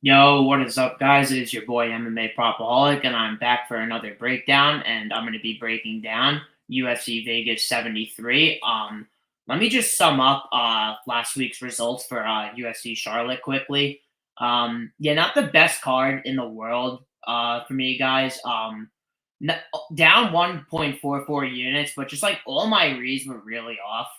Yo, what is up, guys? It is your boy MMA Propaholic, and I'm back for another breakdown. And I'm going to be breaking down UFC Vegas 73. Let me just sum up last week's results for UFC Charlotte quickly. Yeah, not the best card in the world for me, guys. N- Down 1.44 units, but just like all my reads were really off.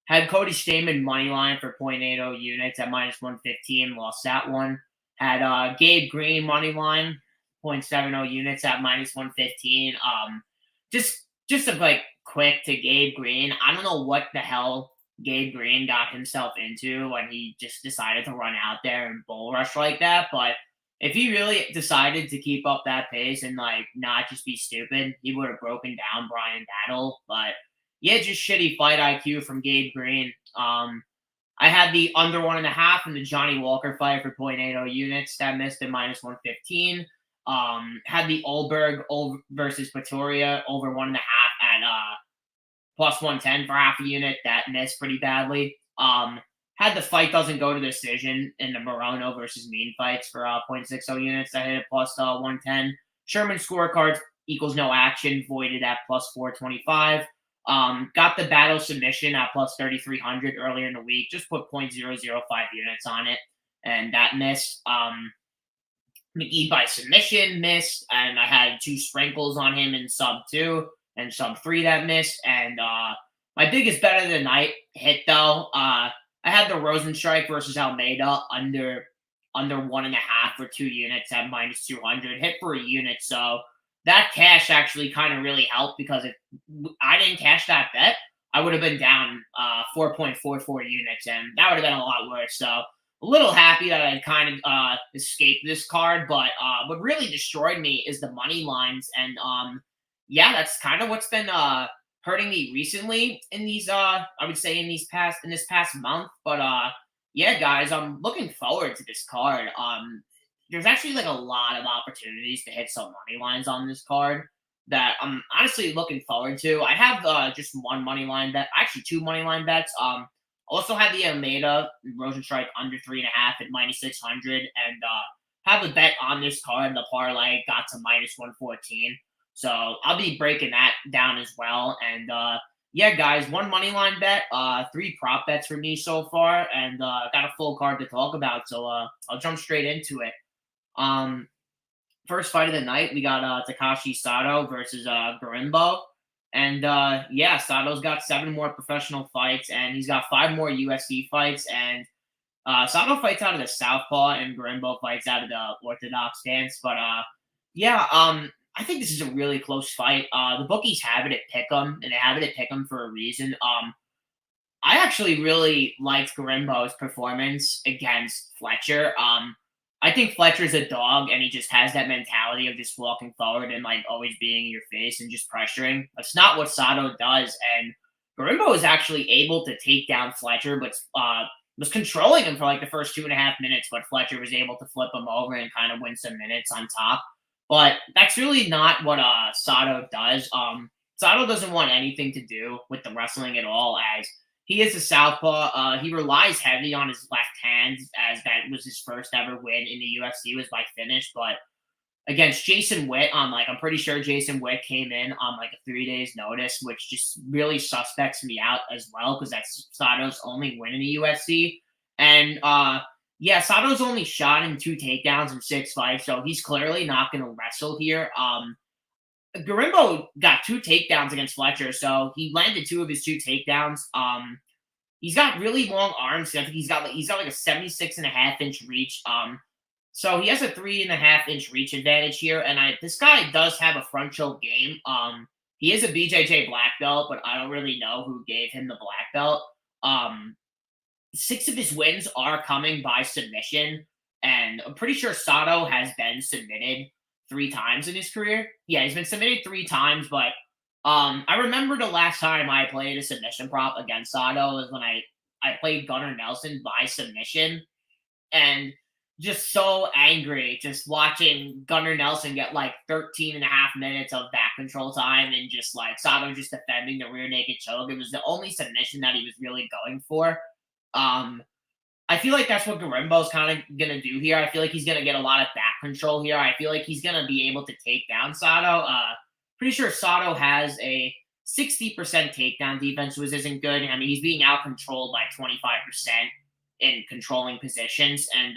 Had Cody Stamen money line for 0.80 units at minus 115, lost that one. Had Gabe Green money line, 0.70 units at minus 115. Just a like quick to Gabe Green. I don't know what the hell Gabe Green got himself into when he just decided to run out there and bull rush like that. But if he really decided to keep up that pace and like not just be stupid, he would have broken down Brian Battle. But yeah, just shitty fight IQ from Gabe Green. I had the under 1.5 in the Johnny Walker fight for 0.80 units. That missed at minus 115. Had the Olberg versus Pretoria over 1.5 at plus 110 for half a unit. That missed pretty badly. Had the fight doesn't go to decision in the Morono versus Mean fights for 0.60 units. I hit it plus 110. Sherman scorecards equals no action, voided at plus 425. Got the battle submission at plus 3,300 earlier in the week. Just put 0.005 units on it, and that missed. McGee by submission missed, and I had two sprinkles on him in sub 2 and sub 3 that missed. And my biggest bet of the night hit though. I had the Rosenstrike versus Almeida under 1.5 for 2 units at minus 200, hit for a unit. So that cash actually kind of really helped because if I didn't cash that bet, I would have been down 4.44 units, and that would have been a lot worse. So a little happy that I kind of escaped this card, but what really destroyed me is the money lines, and yeah, that's kind of what's been hurting me recently in these I would say in this past month. But yeah, guys, I'm looking forward to this card. There's actually like a lot of opportunities to hit some money lines on this card that I'm honestly looking forward to. I have just one money line bet, actually two money line bets. Also had the Almeida Rosenstrike under 3.5 at minus 600, and have a bet on this card. The parlay got to minus 114, so I'll be breaking that down as well. And yeah, guys, one money line bet, three prop bets for me so far, and got a full card to talk about. So I'll jump straight into it. Um, First fight of the night, we got Takashi Sato versus Gorimbo. And yeah, Sato's got 7 more professional fights, and he's got 5 more UFC fights. And Sato fights out of the southpaw, and Gorimbo fights out of the orthodox stance. But yeah, I think this is a really close fight. The bookies have it at pick'em, and they have it at pick'em for a reason. I actually really liked Gorimbo's performance against Fletcher. I think Fletcher's a dog, and he just has that mentality of just walking forward and like always being in your face and just pressuring. That's not what Sato does. And Gorimbo was actually able to take down Fletcher, but was controlling him for like the first 2.5 minutes. But Fletcher was able to flip him over and kind of win some minutes on top. But that's really not what Sato does. Sato doesn't want anything to do with the wrestling at all, as he is a southpaw. He relies heavy on his left hand, as that was his first ever win in the UFC was by finish. But against Jason Witt, I'm pretty sure Jason Witt came in on like a 3 days notice, which just really suspects me out as well because that's Sato's only win in the UFC. And yeah, Sato's only shot in 2 takedowns in 6 fights, so he's clearly not going to wrestle here. Gorimbo got 2 takedowns against Fletcher, so he landed 2 of his 2 takedowns. He's got really long arms. I think he's got like a 76.5 inch reach. So he has a 3.5 inch reach advantage here. And this guy does have a front choke game. He is a BJJ black belt, but I don't really know who gave him the black belt. 6 of his wins are coming by submission, and I'm pretty sure Sato has been submitted 3 times in his career. Yeah, he's been submitted 3 times, but I remember the last time I played a submission prop against Sato was when I played Gunnar Nelson by submission, and just so angry just watching Gunnar Nelson get like 13.5 minutes of back control time and just like Sato just defending the rear naked choke. It was the only submission that he was really going for. Um, I feel like that's what Gorimbo's kind of gonna do here. I feel like he's gonna get a lot of back control here. I feel like he's gonna be able to take down Sato. Pretty sure Sato has a 60% takedown defense, which isn't good. I mean, he's being out controlled by 25% in controlling positions. And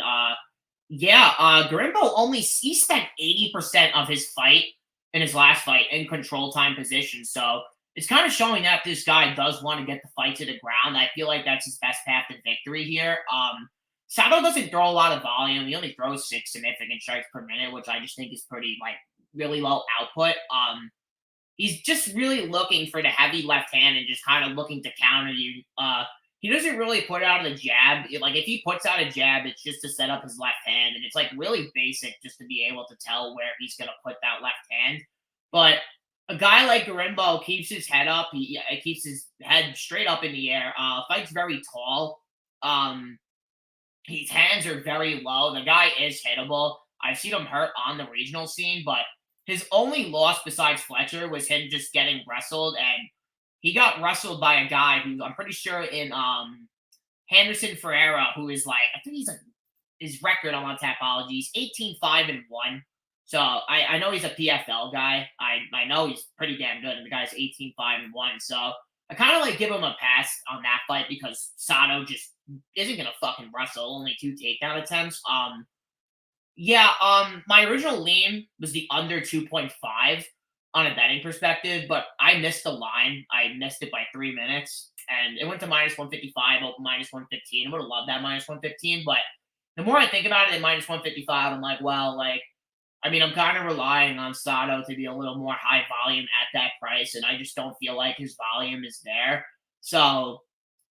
Gorimbo he spent 80% of his fight in his last fight in control time position. So it's kind of showing that this guy does want to get the fight to the ground. I feel like that's his best path to victory here. Sato doesn't throw a lot of volume. He only throws 6 significant strikes per minute, which I just think is pretty really low output. He's just really looking for the heavy left hand and just kind of looking to counter you. He doesn't really put out a jab. Like if he puts out a jab, it's just to set up his left hand, and it's like really basic just to be able to tell where he's gonna put that left hand. But a guy like Gorimbo keeps his head up. He keeps his head straight up in the air. Fights very tall. His hands are very low. The guy is hittable. I've seen him hurt on the regional scene, but his only loss besides Fletcher was him just getting wrestled, and he got wrestled by a guy who I'm pretty sure in Henderson Ferreira, who is I think his record on Tapology is 18-5-1. So I know he's a PFL guy. I know he's pretty damn good, and the guy's 18-5-1. So I kind of give him a pass on that fight because Sato just isn't gonna fucking wrestle. Only 2 takedown attempts. My original lean was the under 2.5 on a betting perspective, but I missed the line. I missed it by 3 minutes, and it went to -155, open -115. I would have loved that -115, but the more I think about it, at -155, I'm I'm kind of relying on Sato to be a little more high volume at that price, and I just don't feel like his volume is there. So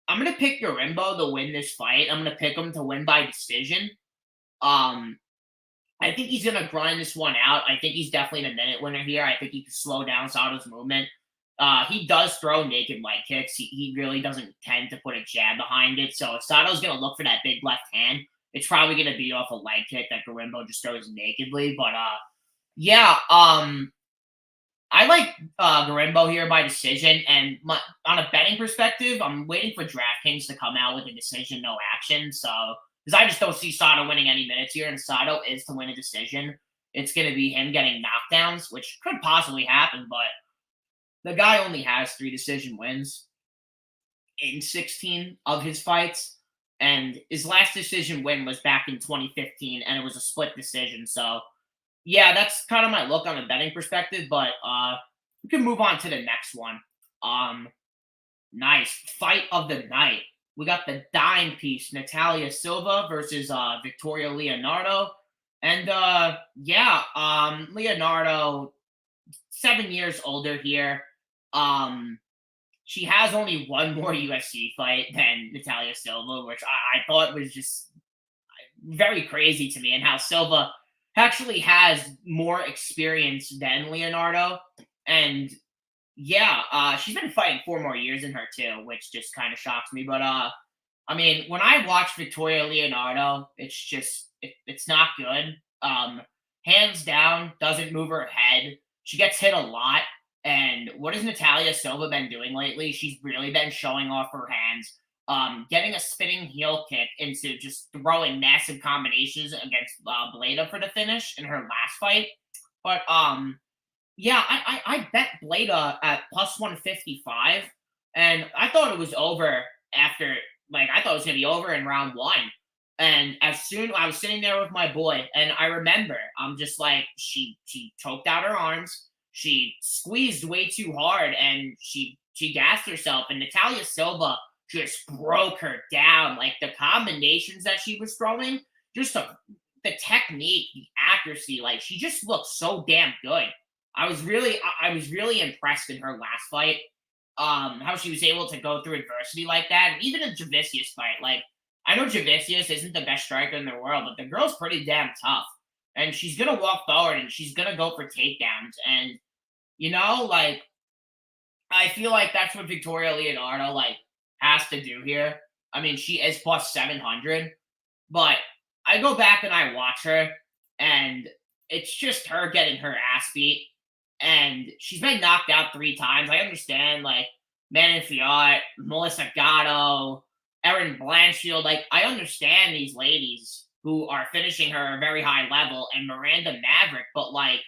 I'm gonna pick Gorimbo to win this fight. I'm gonna pick him to win by decision. I think he's going to grind this one out. I think he's definitely a minute winner here. I think he can slow down Sato's movement. He does throw naked leg kicks. He really doesn't tend to put a jab behind it. So if Sato's going to look for that big left hand, it's probably going to be off a leg kick that Gorimbo just throws nakedly. But I like Gorimbo here by decision. And on a betting perspective, I'm waiting for DraftKings to come out with a decision, no action. So because I just don't see Sato winning any minutes here, and Sato is to win a decision. It's going to be him getting knockdowns, which could possibly happen, but the guy only has 3 decision wins in 16 of his fights, and his last decision win was back in 2015, and it was a split decision. So, yeah, that's kind of my look on a betting perspective, but we can move on to the next one. Nice. Fight of the night. We got the dime piece, Natalia Silva versus Victoria Leonardo. And Leonardo, 7 years older here. She has only one more UFC fight than Natalia Silva, which I thought was just very crazy to me, and how Silva actually has more experience than Leonardo. And she's been fighting 4 more years in her too, which just kind of shocks me. But when I watch Victoria Leonardo, it's just it's not good. Hands down, doesn't move her head. She gets hit a lot. And what has Natalia Silva been doing lately? She's really been showing off her hands, getting a spinning heel kick into just throwing massive combinations against Bleda for the finish in her last fight. But I bet Bleda at plus 155, and I thought it was over after, I thought it was going to be over in round 1. And as soon I was sitting there with my boy, and I remember, I'm just she choked out her arms, she squeezed way too hard, and she gassed herself, and Natalia Silva just broke her down. The combinations that she was throwing, just the technique, the accuracy, she just looked so damn good. I was really impressed in her last fight, how she was able to go through adversity like that. And even a Javicius fight, I know Javicius isn't the best striker in the world, but the girl's pretty damn tough. And she's going to walk forward, and she's going to go for takedowns. And, I feel like that's what Victoria Leonardo, has to do here. I mean, she is plus 700, but I go back and I watch her, and it's just her getting her ass beat. And she's been knocked out 3 times. I understand, Manon Fiat, Melissa Gatto, Erin Blanchfield. Like, I understand these ladies who are finishing her at a very high level and Miranda Maverick, but like,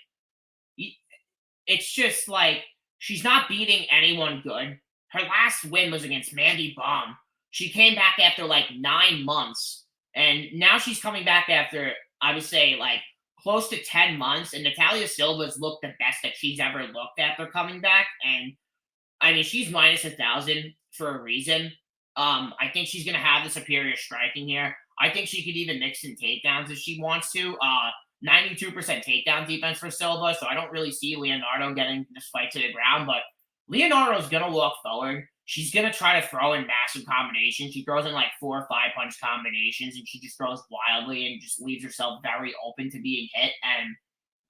it's just like she's not beating anyone good. Her last win was against Mandy Baum. She came back after like 9 months, and now she's coming back after, I would say, like close to 10 months. And Natalia Silva's looked the best that she's ever looked after coming back. And I mean, she's -1,000 for a reason. I think she's gonna have the superior striking here. I think she could even mix in takedowns if she wants to. 92% takedown defense for Silva, so I don't really see Leonardo getting this fight to the ground. But Leonardo's gonna walk forward. She's gonna try to throw in massive combinations. She throws in like 4 or 5 punch combinations, and she just throws wildly and just leaves herself very open to being hit. And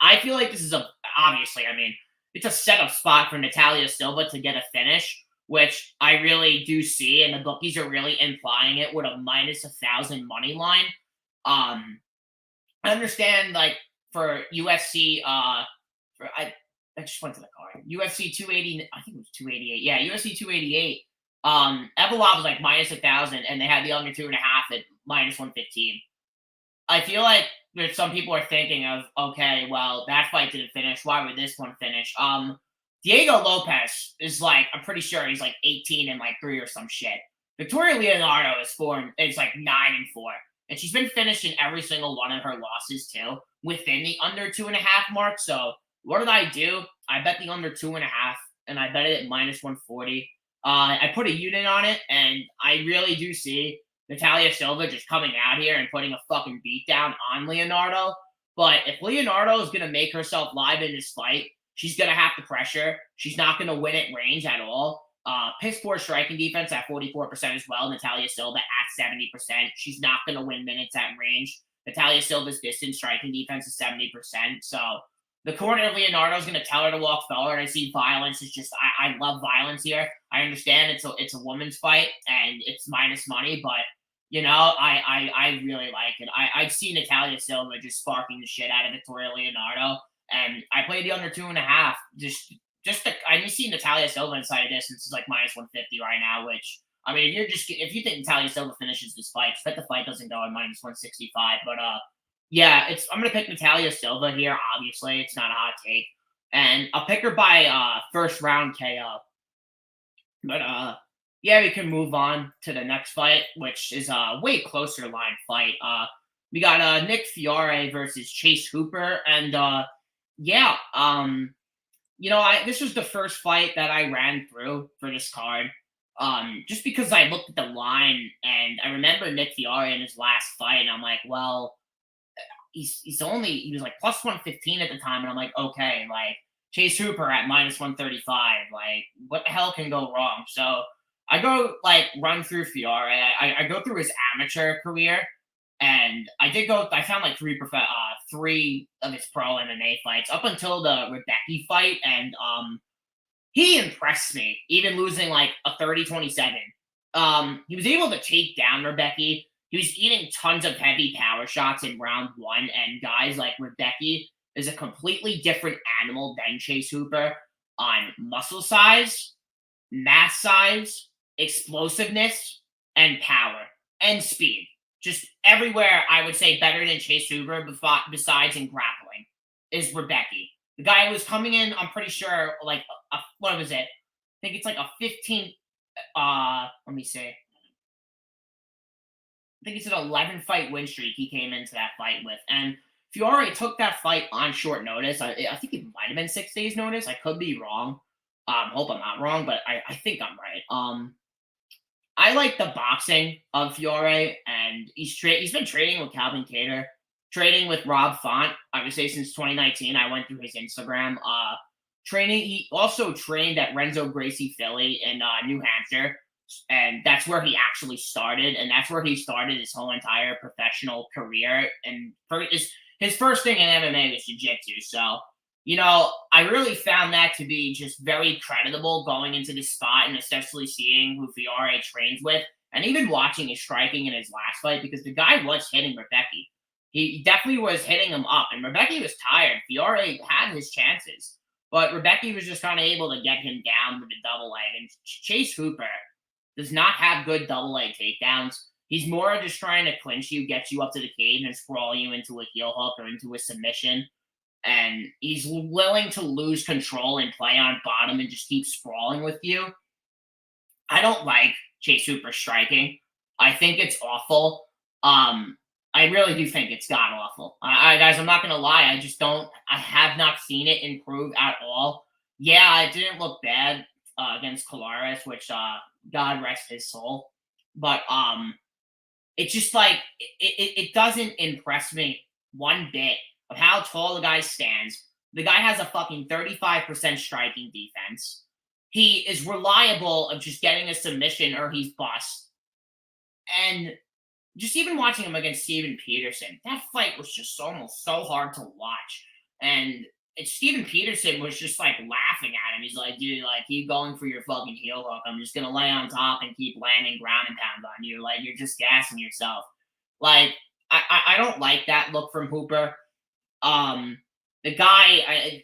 I feel like this is obviously, I mean, it's a setup spot for Natalia Silva to get a finish, which I really do see, and the bookies are really implying it with a -1,000 money line. I understand, like, for UFC, I just went to the card. UFC 280, I think it was 288. Yeah, UFC 288. Evolov was like -1,000, and they had the under 2.5 at -115. I feel like there's some people are thinking of, okay, well, that fight didn't finish. Why would this one finish? Diego Lopez is like, I'm pretty sure he's like 18 and like 3 or some shit. Victoria Leonardo is like 9-4. And she's been finished in every single one of her losses too, within the under 2.5 mark. So what did I do? I bet the under 2.5, and I bet it at -140. I put a unit on it, and I really do see Natalia Silva just coming out here and putting a fucking beat down on Leonardo. But if Leonardo is going to make herself live in this fight, she's going to have to pressure. She's not going to win at range at all. Piss poor striking defense at 44% as well. Natalia Silva at 70%. She's not going to win minutes at range. Natalia Silva's distance striking defense is 70%. So the corner of Leonardo is going to tell her to walk forward. I see violence is just, I love violence here. I understand it's a woman's fight and it's minus money, but you know, I really like it. I see Natalia Silva just sparking the shit out of Victoria Leonardo, and I played the under 2.5. I just see Natalia Silva inside of this. It's like -150 right now. Which, I mean, if you think Natalia Silva finishes this fight, bet the fight doesn't go at -165. But yeah, I'm gonna pick Natalia Silva here. Obviously, it's not a hot take, and I'll pick her by first round KO. But yeah, we can move on to the next fight, which is a way closer line fight. We got Nick Fiore versus Chase Hooper, and yeah, you know, this was the first fight that I ran through for this card. Just because I looked at the line and I remember Nick Fiore in his last fight, and I'm like, well, he was like +115 at the time, and I'm like, okay, like Chase Hooper at -135, like what the hell can go wrong? So I go like run through Fiore. I go through his amateur career, and I found like three of his pro MMA fights up until the Rebecca fight, and he impressed me, even losing like a 30-27. He was able to take down Rebecca. He was eating tons of heavy power shots in round 1, and guys like Rebecca is a completely different animal than Chase Hooper on muscle size, mass size, explosiveness, and power, and speed. Just everywhere, I would say better than Chase Hooper, besides in grappling, is Rebecca. The guy was coming in, I'm pretty sure, like, what was it? I think it's like a 15, let me see. I think it's an 11-fight win streak he came into that fight with. And Fiore took that fight on short notice. I think it might have been 6 days notice. I could be wrong. Hope I'm not wrong, but I think I'm right. I like the boxing of Fiore, and he's been training with Calvin Kattar, training with Rob Font, I would say since 2019. I went through his Instagram. He also trained at Renzo Gracie Philly in New Hampshire, and that's where he actually started, and that's where he started his whole entire professional career. And his first thing in MMA was jiu-jitsu, so you know, I really found that to be just very creditable going into this spot, and especially seeing who Fiore trains with, and even watching his striking in his last fight, because the guy was hitting Rebecca. He definitely was hitting him up, and Rebecca was tired. Fiore had his chances, but Rebecca was just kind of able to get him down with a double leg. And Chase Hooper, does not have good double leg takedowns. He's more just trying to clinch you, get you up to the cage, and sprawl you into a heel hook or into a submission. And he's willing to lose control and play on bottom and just keep sprawling with you. I don't like Chase Hooper striking. I think it's awful. I really do think it's god awful. Guys, I'm not gonna lie. I have not seen it improve at all. Yeah, it didn't look bad against Kolares, which God rest his soul. But it's just like it doesn't impress me one bit of how tall the guy stands. The guy has a fucking 35% striking defense. He is reliable of just getting a submission or he's bust. And just even watching him against Steven Peterson, that fight was just almost so hard to watch. And Steven Peterson was just like laughing at him. He's like, dude, like, keep going for your fucking heel hook. I'm just gonna lay on top and keep landing ground and pound on you. Like, you're just gassing yourself. Like, I don't like that look from Hooper. The guy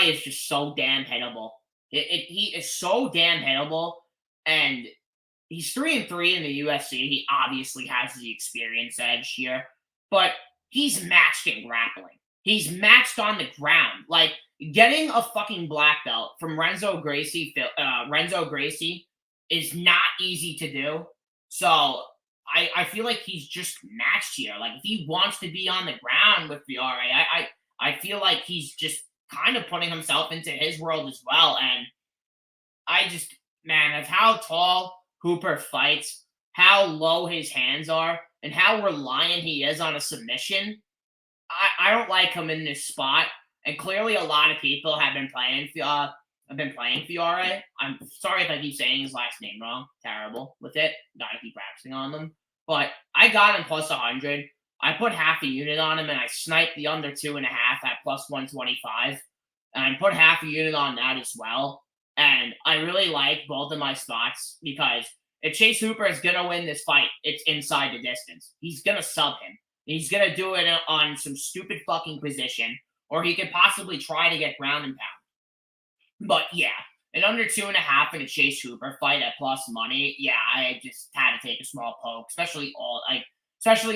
is just so damn hittable. He is so damn hittable, and he's 3-3 in the UFC. He obviously has the experience edge here, but he's matched in grappling. He's matched on the ground. Like, getting a fucking black belt from Renzo Gracie is not easy to do. So I feel like he's just matched here. Like, if he wants to be on the ground with Fiore, I feel like he's just kind of putting himself into his world as well. And man, of how tall Hooper fights, how low his hands are, and how reliant he is on a submission, I don't like him in this spot. And clearly a lot of people have been playing Fiore. I'm sorry if I keep saying his last name wrong. Terrible with it. Gotta keep practicing on them. But I got him plus 100. I put half a unit on him, and I sniped the under 2.5 at plus 125. And I put half a unit on that as well. And I really like both of my spots because if Chase Hooper is going to win this fight, it's inside the distance. He's going to sub him. He's going to do it on some stupid fucking position, or he could possibly try to get ground and pound. But yeah, an under 2.5 in a Chase Hooper fight at plus money, yeah, I just had to take a small poke, especially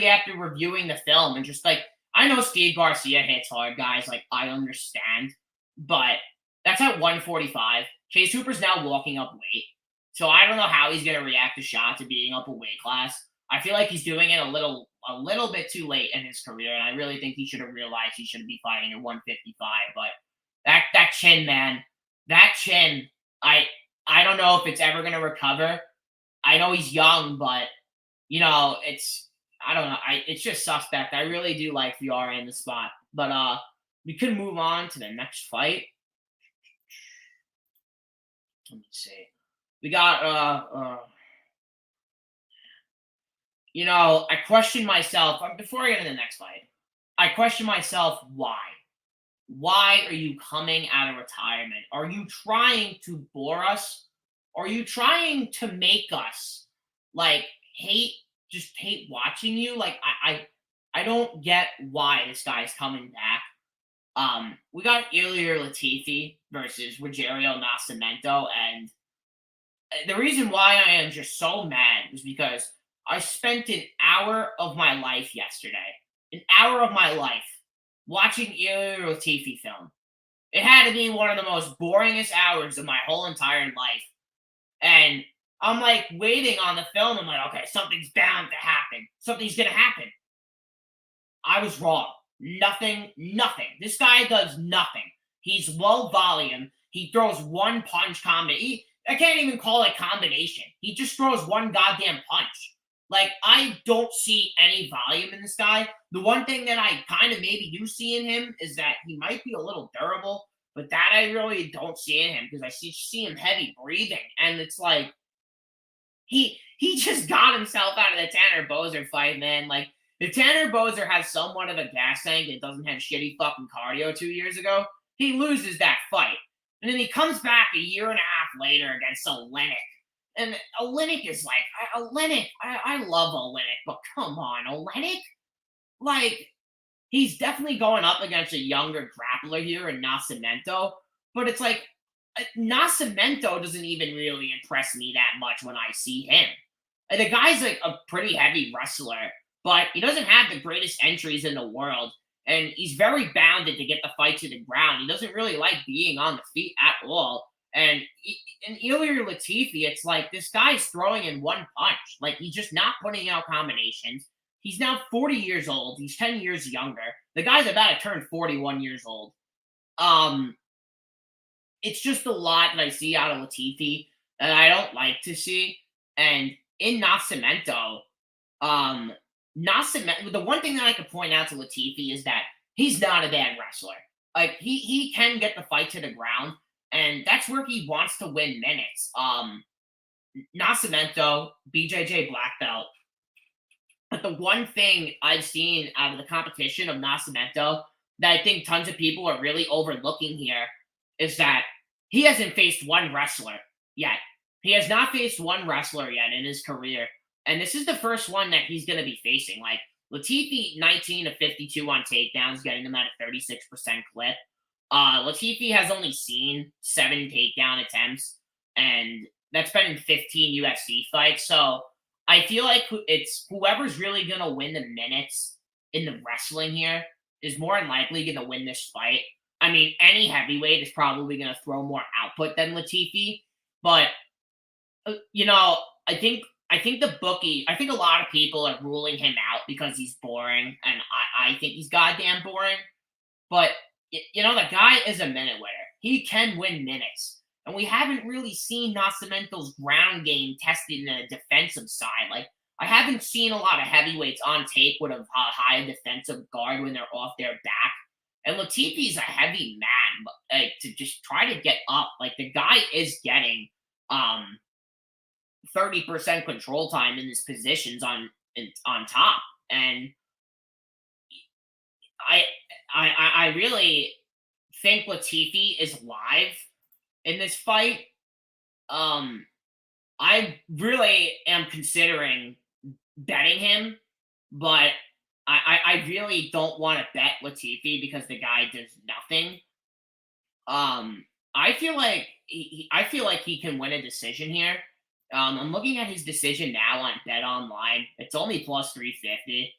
after reviewing the film and just like, I know Steve Garcia hits hard, guys. Like, I understand, but that's at 145. Chase Hooper's now walking up weight, so I don't know how he's going to react to shots of being up a weight class. I feel like he's doing it a little bit too late in his career, and I really think he should have realized he shouldn't be fighting at 155. But that chin, man, that chin, I don't know if it's ever going to recover. I know he's young, but I don't know. It's just suspect. I really do like Fiore in the spot, but we could move on to the next fight. Let me see. We got I question myself before I get into the next fight. I question myself why. Why are you coming out of retirement? Are you trying to bore us? Are you trying to make us like hate watching you? Like I don't get why this guy's coming back. We got Ilir Latifi versus Rogerio Nascimento, and the reason why I am just so mad is because I spent an hour of my life yesterday, watching Ilir Latifi film. It had to be one of the most boringest hours of my whole entire life. And I'm like waiting on the film. I'm like, okay, something's bound to happen. Something's going to happen. I was wrong. Nothing. This guy does nothing. He's low volume. He throws one punch combo. I can't even call it combination. He just throws one goddamn punch. Like, I don't see any volume in this guy. The one thing that I kind of maybe do see in him is that he might be a little durable, but that I really don't see in him because I see him heavy breathing. And it's like, he just got himself out of the Tanner Boser fight, man. Like, if Tanner Boser has somewhat of a gas tank and doesn't have shitty fucking cardio 2 years ago, he loses that fight. And then he comes back a year and a half later against Oleinik. And Oleinik is like, I love Oleinik, but come on, Oleinik? Like, he's definitely going up against a younger grappler here in Nascimento, but it's like, Nascimento doesn't even really impress me that much when I see him. The guy's like a pretty heavy wrestler, but he doesn't have the greatest entries in the world. And he's very bounded to get the fight to the ground. He doesn't really like being on the feet at all. And in Ilir Latifi, it's like this guy's throwing in one punch. Like he's just not putting out combinations. He's now 40 years old. He's 10 years younger. The guy's about to turn 41 years old. Um, it's just a lot that I see out of Latifi that I don't like to see. And in Nascimento, Nascimento, the one thing that I could point out to Latifi is that he's not a bad wrestler. Like he can get the fight to the ground, and that's where he wants to win minutes. Nascimento, BJJ black belt. But the one thing I've seen out of the competition of Nascimento that I think tons of people are really overlooking here is that he hasn't faced one wrestler yet. He has not faced one wrestler yet in his career. And this is the first one that he's going to be facing. Like Latifi, 19 of 52 on takedowns, getting them at a 36% clip. Latifi has only seen 7 takedown attempts, and that's been in 15 UFC fights. So I feel like it's whoever's really going to win the minutes in the wrestling here is more than likely going to win this fight. I mean, any heavyweight is probably going to throw more output than Latifi, but I think the bookie, I think a lot of people are ruling him out because he's boring, and I think he's goddamn boring. But the guy is a minute winner. He can win minutes. And we haven't really seen Nascimento's ground game tested in a defensive side. Like, I haven't seen a lot of heavyweights on tape with a high defensive guard when they're off their back. And Latifi's a heavy man, like, to just try to get up. Like, the guy is getting 30% control time in his positions on top. And I really think Latifi is live in this fight. I really am considering betting him, but I really don't want to bet Latifi because the guy does nothing. I feel like he can win a decision here. I'm looking at his decision now on Bet Online. It's only plus 350,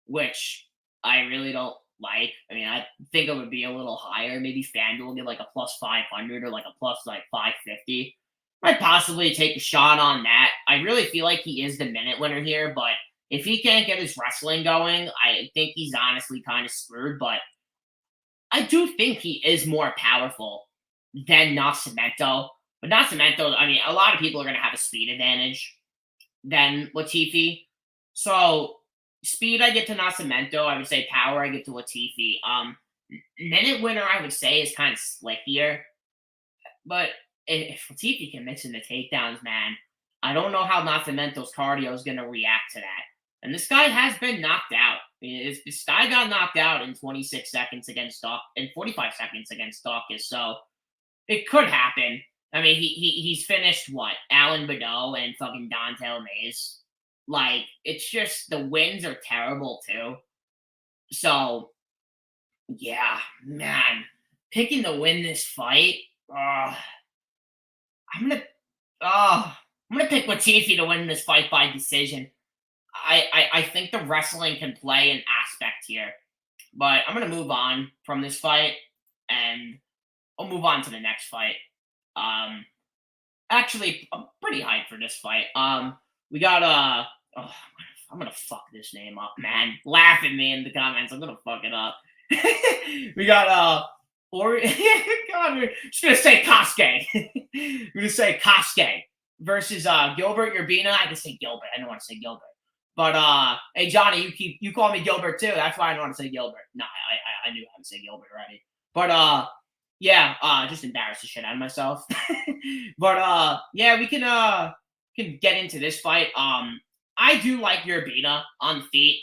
which I really don't like. I mean, I think it would be a little higher. Maybe FanDuel will give like a plus 500 or like a plus like 550. Might possibly take a shot on that. I really feel like he is the minute winner here, but if he can't get his wrestling going, I think he's honestly kind of screwed. But I do think he is more powerful than Nascimento. But Nascimento, I mean, a lot of people are going to have a speed advantage than Latifi. So speed, I get to Nascimento. I would say power, I get to Latifi. Minute winner, I would say, is kind of slick here. But if Latifi can mix in the takedowns, man, I don't know how Nascimento's cardio is going to react to that. And this guy has been knocked out. I mean, this guy got knocked out in 26 seconds against in 45 seconds against Dawkins. So it could happen. I mean, he's finished what? Alan Badeau and fucking Dontel Mays. Like, it's just the wins are terrible too. So yeah, man, picking to win this fight. I'm gonna pick Latifi to win this fight by decision. I think the wrestling can play an aspect here, but I'm gonna move on from this fight and I'll move on to the next fight. Actually, I'm pretty hyped for this fight. We got I'm gonna fuck this name up, man. Laugh at me in the comments. I'm gonna fuck it up. We got God, we're just gonna say Cosce. We're gonna say Cosce versus Gilbert Urbina. I can say Gilbert. I don't want to say Gilbert. But hey Johnny, you call me Gilbert too. That's why I don't want to say Gilbert. No, I knew how to say Gilbert already. But yeah, just embarrass the shit out of myself. But yeah, we can get into this fight. I do like Urbina on the feet.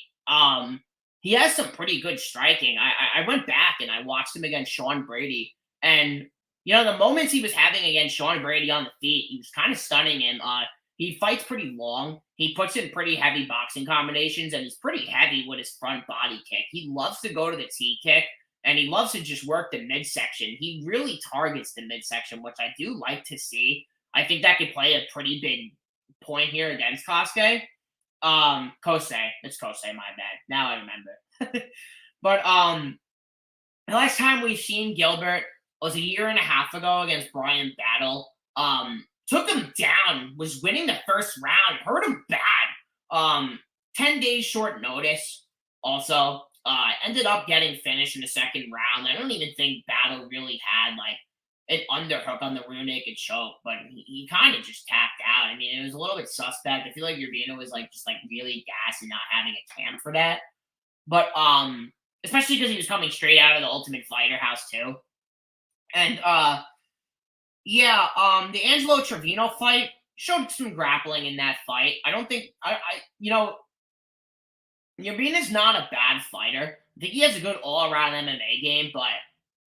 He has some pretty good striking. I went back and I watched him against Sean Brady, and the moments he was having against Sean Brady on the feet, he was kind of stunning him. He fights pretty long. He puts in pretty heavy boxing combinations, and he's pretty heavy with his front body kick. He loves to go to the T kick, and he loves to just work the midsection. He really targets the midsection, which I do like to see. I think that could play a pretty big point here against Cosce. Cosce. It's Cosce, my bad. Now I remember. But the last time we've seen Gilbert was a year and a half ago against Brian Battle. Took him down, was winning the first round, hurt him bad. 10 days short notice. Also, ended up getting finished in the second round. I don't even think Battle really had like an underhook on the rear naked choke, but he kind of just tapped out. I mean, it was a little bit suspect. I feel like Urbina was like just like really gassed and not having a cam for that. But especially because he was coming straight out of the Ultimate Fighter house too. And the Angelo Trevino fight showed some grappling in that fight. I don't think Urbina's not a bad fighter. I think he has a good all-around MMA game, but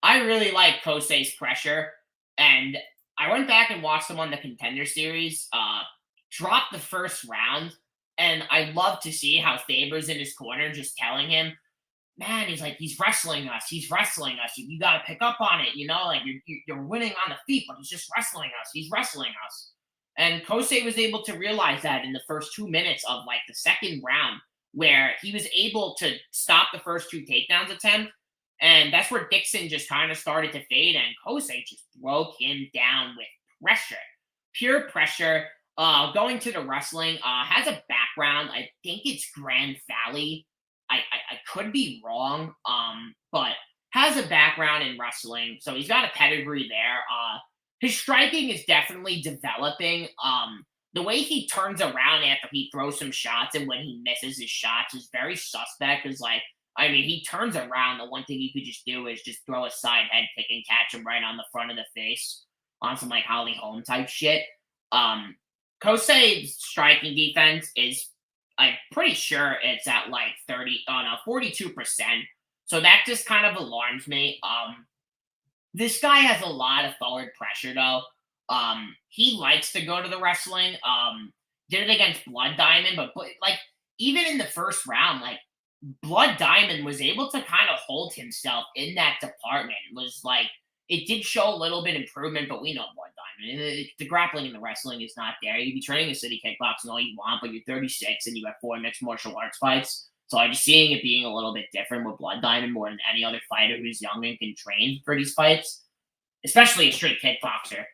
I really like Cosce's pressure. And I went back and watched him on the Contender Series, dropped the first round, and I love to see how Faber's in his corner just telling him, man, he's like, he's wrestling us. He's wrestling us. You got to pick up on it. Like you're winning on the feet, but he's just wrestling us. He's wrestling us. And Cosce was able to realize that in the first 2 minutes of like the second round, where he was able to stop the first 2 takedowns attempt. And that's where Dixon just kind of started to fade, and Cosce just broke him down with pressure. Pure pressure. Going to the wrestling, has a background. I think it's Grand Valley. I could be wrong, but has a background in wrestling, so he's got a pedigree there. His striking is definitely developing. The way he turns around after he throws some shots and when he misses his shots is very suspect. Because, he turns around. The one thing you could just do is just throw a side head kick and catch him right on the front of the face on some, Holly Holm type shit. Cosce's striking defense is, I'm pretty sure it's at, 42%. So that just kind of alarms me. This guy has a lot of forward pressure, though. He likes to go to the wrestling. Did it against Blood Diamond, but even in the first round, Blood Diamond was able to kind of hold himself in that department. It did show a little bit improvement, but we know Blood Diamond. The grappling in the wrestling is not there. You can be training a city kickboxing all you want, but you're 36 and you have 4 mixed martial arts fights. So I'm just seeing it being a little bit different with Blood Diamond more than any other fighter who's young and can train for these fights, especially a straight kickboxer.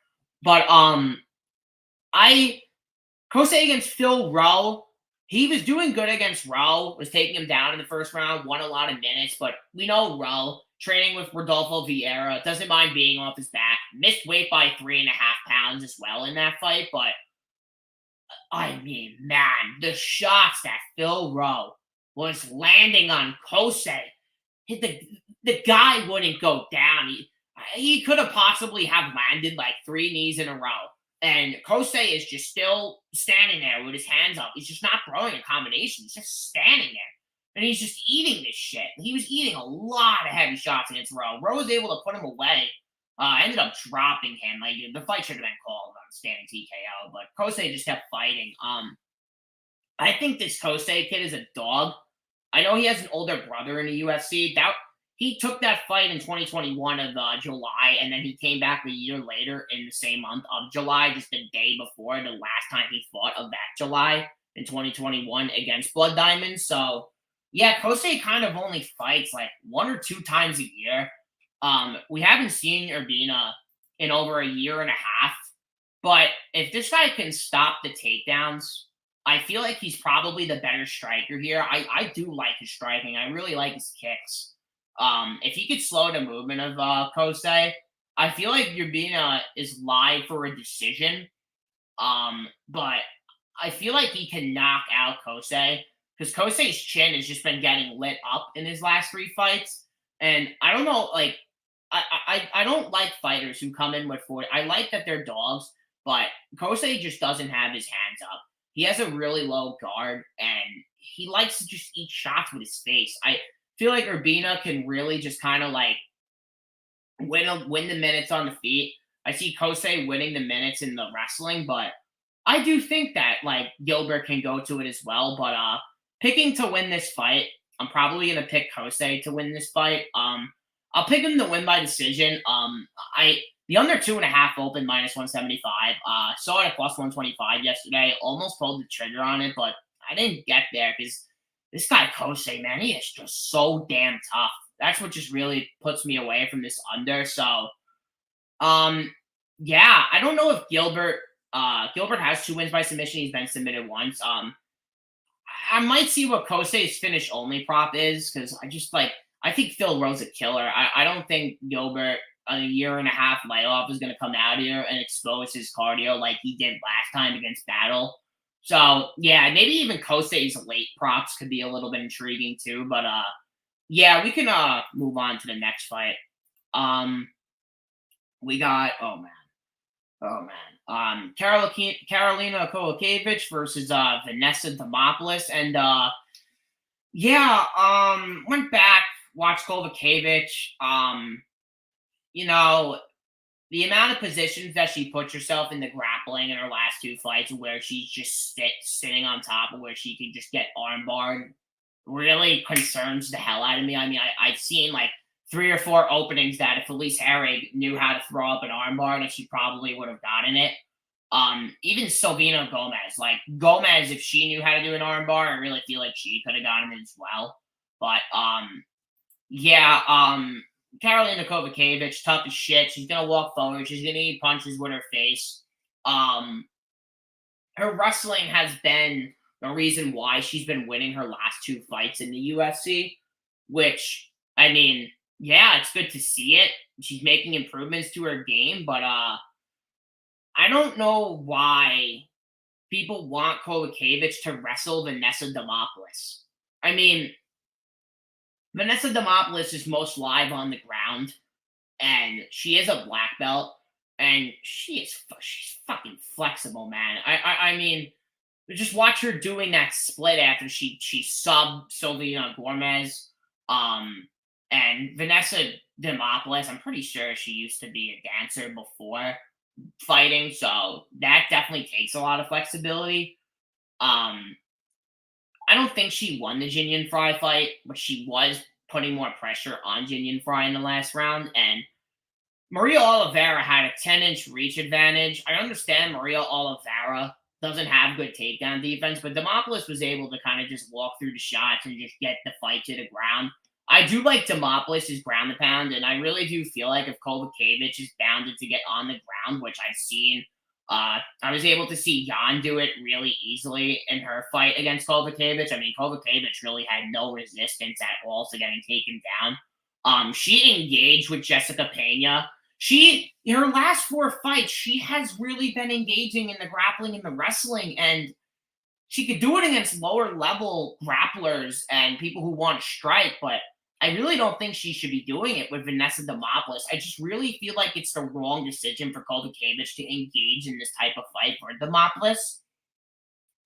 But Cosce against Phil Rowe, he was doing good against Rowe, was taking him down in the first round, won a lot of minutes, but we know Rowe, training with Rodolfo Vieira, doesn't mind being off his back, missed weight by 3.5 pounds as well in that fight, but the shots that Phil Rowe was landing on Cosce, the guy wouldn't go down. He could have possibly have landed 3 knees in a row. And Cosce is just still standing there with his hands up. He's just not throwing a combination. He's just standing there. And he's just eating this shit. He was eating a lot of heavy shots against Rowe. Rowe was able to put him away. Ended up dropping him. The fight should have been called on standing TKO. But Cosce just kept fighting. I think this Cosce kid is a dog. I know he has an older brother in the UFC. He took that fight in 2021 of July, and then he came back a year later in the same month of July, just the day before the last time he fought of that July in 2021 against Blood Diamond. So, yeah, Cosce kind of only fights 1 or 2 times a year. We haven't seen Urbina in over a year and a half, but if this guy can stop the takedowns, I feel like he's probably the better striker here. I do like his striking. I really like his kicks. If he could slow the movement of Cosce, I feel like Urbina is live for a decision. But I feel like he can knock out Cosce because Cosce's chin has just been getting lit up in his last 3 fights. And I don't know, I don't like fighters who come in with 40. I like that they're dogs, but Cosce just doesn't have his hands up. He has a really low guard, and he likes to just eat shots with his face. I feel like Urbina can really just kind of win the minutes on the feet. I see Cosce winning the minutes in the wrestling, but I do think that Gilbert can go to it as well. But picking to win this fight, I'm probably gonna pick Cosce to win this fight. I'll pick him to win by decision. I the under 2.5 open -175. Saw it at +125 yesterday. Almost pulled the trigger on it, but I didn't get there because this guy Cosce, man, he is just so damn tough. That's what just really puts me away from this under. So, yeah, I don't know if Gilbert has 2 wins by submission. He's been submitted once. I might see what Kosei's finish only prop is because I think Phil Rowe's a killer. I don't think Gilbert on a year and a half layoff is going to come out here and expose his cardio like he did last time against Battle. So yeah, maybe even Kosei's late props could be a little bit intriguing too. But yeah, we can move on to the next fight. We got Carolina Kowalkiewicz versus Vanessa Demopoulos, and went back, watched Kowalkiewicz. The amount of positions that she puts herself in the grappling in her last 2 fights, where she's just sitting on top of where she can just get armbarred, really concerns the hell out of me. I mean, I've seen like 3 or 4 openings that if Elise Herrig knew how to throw up an armbar, that she probably would have gotten it. Even Silvina Gomez, if she knew how to do an armbar, I really feel like she could have gotten it as well. But Carolina Kowalkiewicz, tough as shit. She's gonna walk forward. She's gonna eat punches with her face. Her wrestling has been the reason why she's been winning her last 2 fights in the UFC, which, I mean, yeah, it's good to see it. She's making improvements to her game, but I don't know why people want Kowalkiewicz to wrestle Vanessa Demopoulos. I mean, Vanessa Demopoulos is most live on the ground, and she is a black belt, and she's fucking flexible, man. I mean, just watch her doing that split after she subbed Sylvia Gomez. And Vanessa Demopoulos, I'm pretty sure she used to be a dancer before fighting, so that definitely takes a lot of flexibility. I don't think she won the Jinyan Fry fight, but she was putting more pressure on Jinyan Fry in the last round, and Maria Oliveira had a 10-inch reach advantage. I understand Maria Oliveira doesn't have good takedown defense, but Demopoulos was able to kind of just walk through the shots and just get the fight to the ground. I do like Demopoulos' ground and pound, and I really do feel like if Kowalkiewicz is bounded to get on the ground, which I've seen, I was able to see Jan do it really easily in her fight against Kowalkiewicz. I mean, Kowalkiewicz really had no resistance at all to getting taken down. She engaged with Jessica Pena. In her last 4 fights, she has really been engaging in the grappling and the wrestling, and she could do it against lower level grapplers and people who want to strike, but I really don't think she should be doing it with Vanessa Demopoulos. I just really feel like it's the wrong decision for Kowalkiewicz to engage in this type of fight for Demopoulos.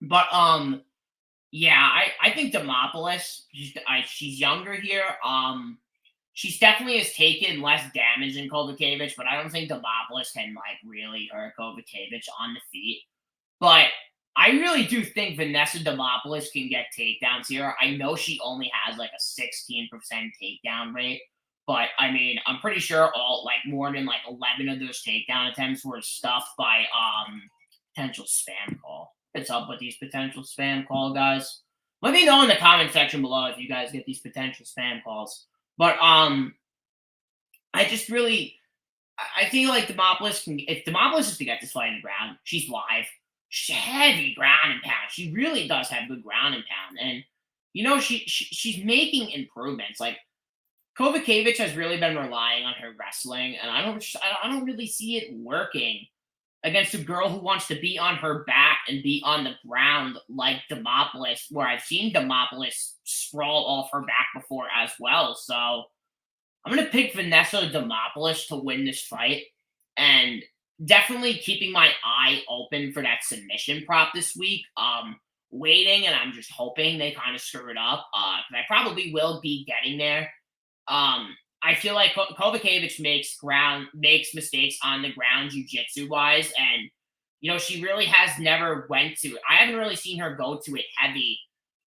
But I think Demopoulos, she's younger here. She's definitely has taken less damage than Kowalkiewicz, but I don't think Demopoulos can really hurt Kowalkiewicz on the feet. But I really do think Vanessa Demopoulos can get takedowns here. I know she only has a 16% takedown rate, but I mean, I'm pretty sure more than 11 of those takedown attempts were stuffed by potential spam call. What's up with these potential spam call guys? Let me know in the comment section below if you guys get these potential spam calls. But I feel like Demopoulos if Demopoulos is to get this fight in the ground, she's live. Heavy ground and pound. She really does have good ground and pound, and she's making improvements. Kowalkiewicz has really been relying on her wrestling, and I don't really see it working against a girl who wants to be on her back and be on the ground like Demopoulos, where I've seen Demopoulos sprawl off her back before as well. So I'm gonna pick Vanessa Demopoulos to win this fight, and definitely keeping my eye open for that submission prop this week. Waiting, and I'm just hoping they kind of screw it up. Because I probably will be getting there. I feel like Kowalkiewicz makes mistakes on the ground jiu-jitsu wise, and she really has never went to. I haven't really seen her go to it heavy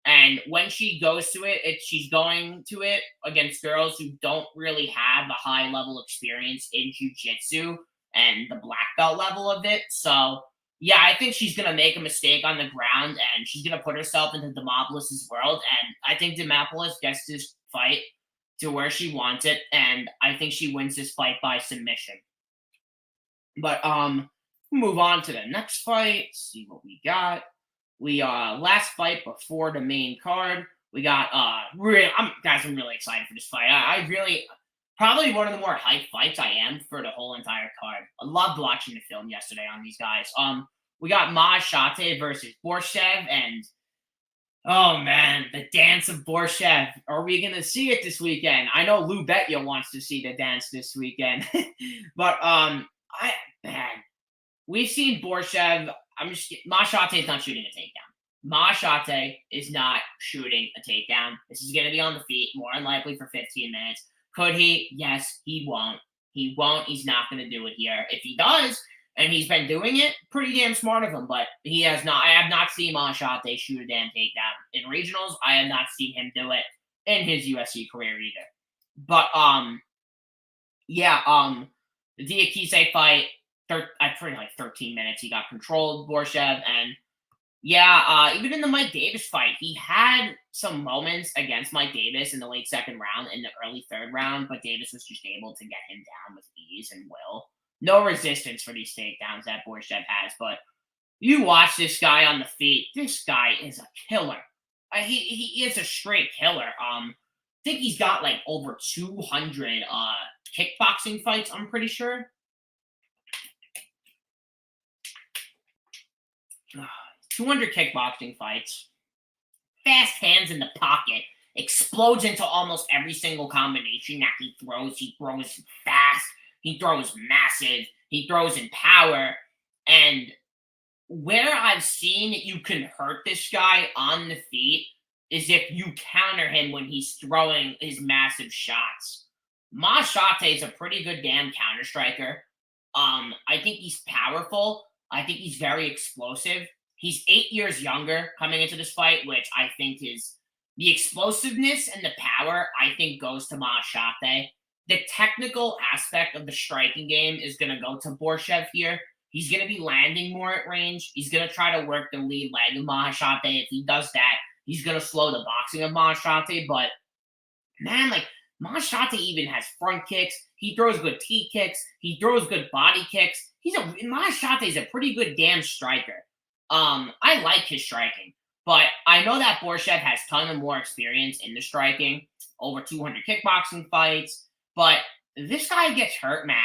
And when she goes to it, she's going to it against girls who don't really have a high level experience in jiu-jitsu and the black belt level of it. So yeah, I think she's gonna make a mistake on the ground and she's gonna put herself into Demopoulos' world. And I think Demopoulos gets this fight to where she wants it, and I think she wins this fight by submission. But move on to the next fight. See what we got. We last fight before the main card. We got I'm really excited for this fight. I really probably one of the more hyped fights I am for the whole entire card. I loved watching the film yesterday on these guys. We got Maheshate versus Borschev, and oh man, the dance of Borschev. Are we gonna see it this weekend? I know Lou Betya wants to see the dance this weekend, but man, we've seen Borschev. Maheshate is not shooting a takedown. Maheshate is not shooting a takedown. This is going to be on the feet, more than likely for 15 minutes. Could he? Yes, he won't. He won't. He's not going to do it here. If he does, and he's been doing it, pretty damn smart of him, but he has not. I have not seen Maheshate shoot a damn takedown in regionals. I have not seen him do it in his UFC career either. But, the Diakise fight, pretty like 13 minutes, he got controlled, Borschev, and even in the Mike Davis fight, he had some moments against Mike Davis in the late second round, in the early third round, but Davis was just able to get him down with ease and will. No resistance for these takedowns that Borschev has, but you watch this guy on the feet, this guy is a killer. He is a straight killer. I think he's got like over 200 kickboxing fights, I'm pretty sure. 200 kickboxing fights. Fast hands in the pocket. Explodes into almost every single combination that he throws. He throws fast. He throws massive. He throws in power. And where I've seen you can hurt this guy on the feet is if you counter him when he's throwing his massive shots. Maheshate is a pretty good damn counter striker. I think he's powerful. I think he's very explosive. He's 8 years younger coming into this fight, which I think is the explosiveness and the power, I think, goes to Maheshate. The technical aspect of the striking game is going to go to Borschev here. He's going to be landing more at range. He's going to try to work the lead leg of Maheshate. If he does that, he's going to slow the boxing of Maheshate. But, man, like, Maheshate even has front kicks. He throws good T kicks. He throws good body kicks. Maheshate is a pretty good damn striker. I like his striking, but I know that Borschev has a ton of more experience in the striking, over 200 kickboxing fights, but this guy gets hurt, man.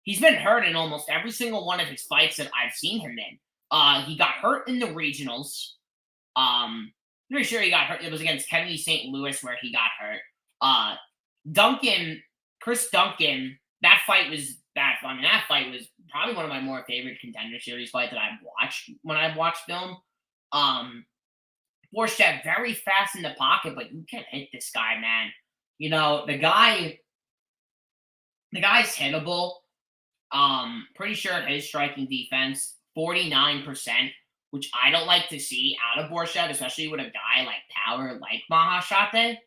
He's been hurt in almost every single one of his fights that I've seen him in. He got hurt in the regionals. Pretty sure he got hurt. It was against Kennedy St. Louis where he got hurt. Chris Duncan, that fight was probably one of my more favorite Contender Series fights that I've watched when I've watched film. Borschev very fast in the pocket, but you can't hit this guy, man. You know, the guy's hittable. Pretty sure his striking defense, 49%, which I don't like to see out of Borschev, especially with a guy like power like Maheshate.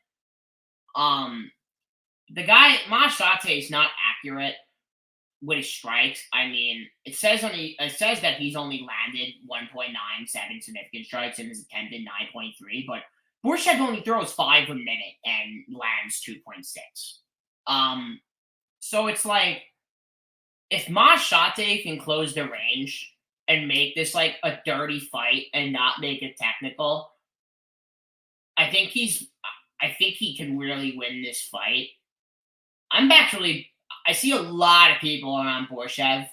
Maheshate is not accurate with his strikes. I mean, it says that he's only landed 1.97 significant strikes and has attempted 9.3, but Borschev only throws 5 a minute and lands 2.6. So it's like, if Maheshate can close the range and make this like a dirty fight and not make it technical, I think he can really win this fight. I see a lot of people around Borschev.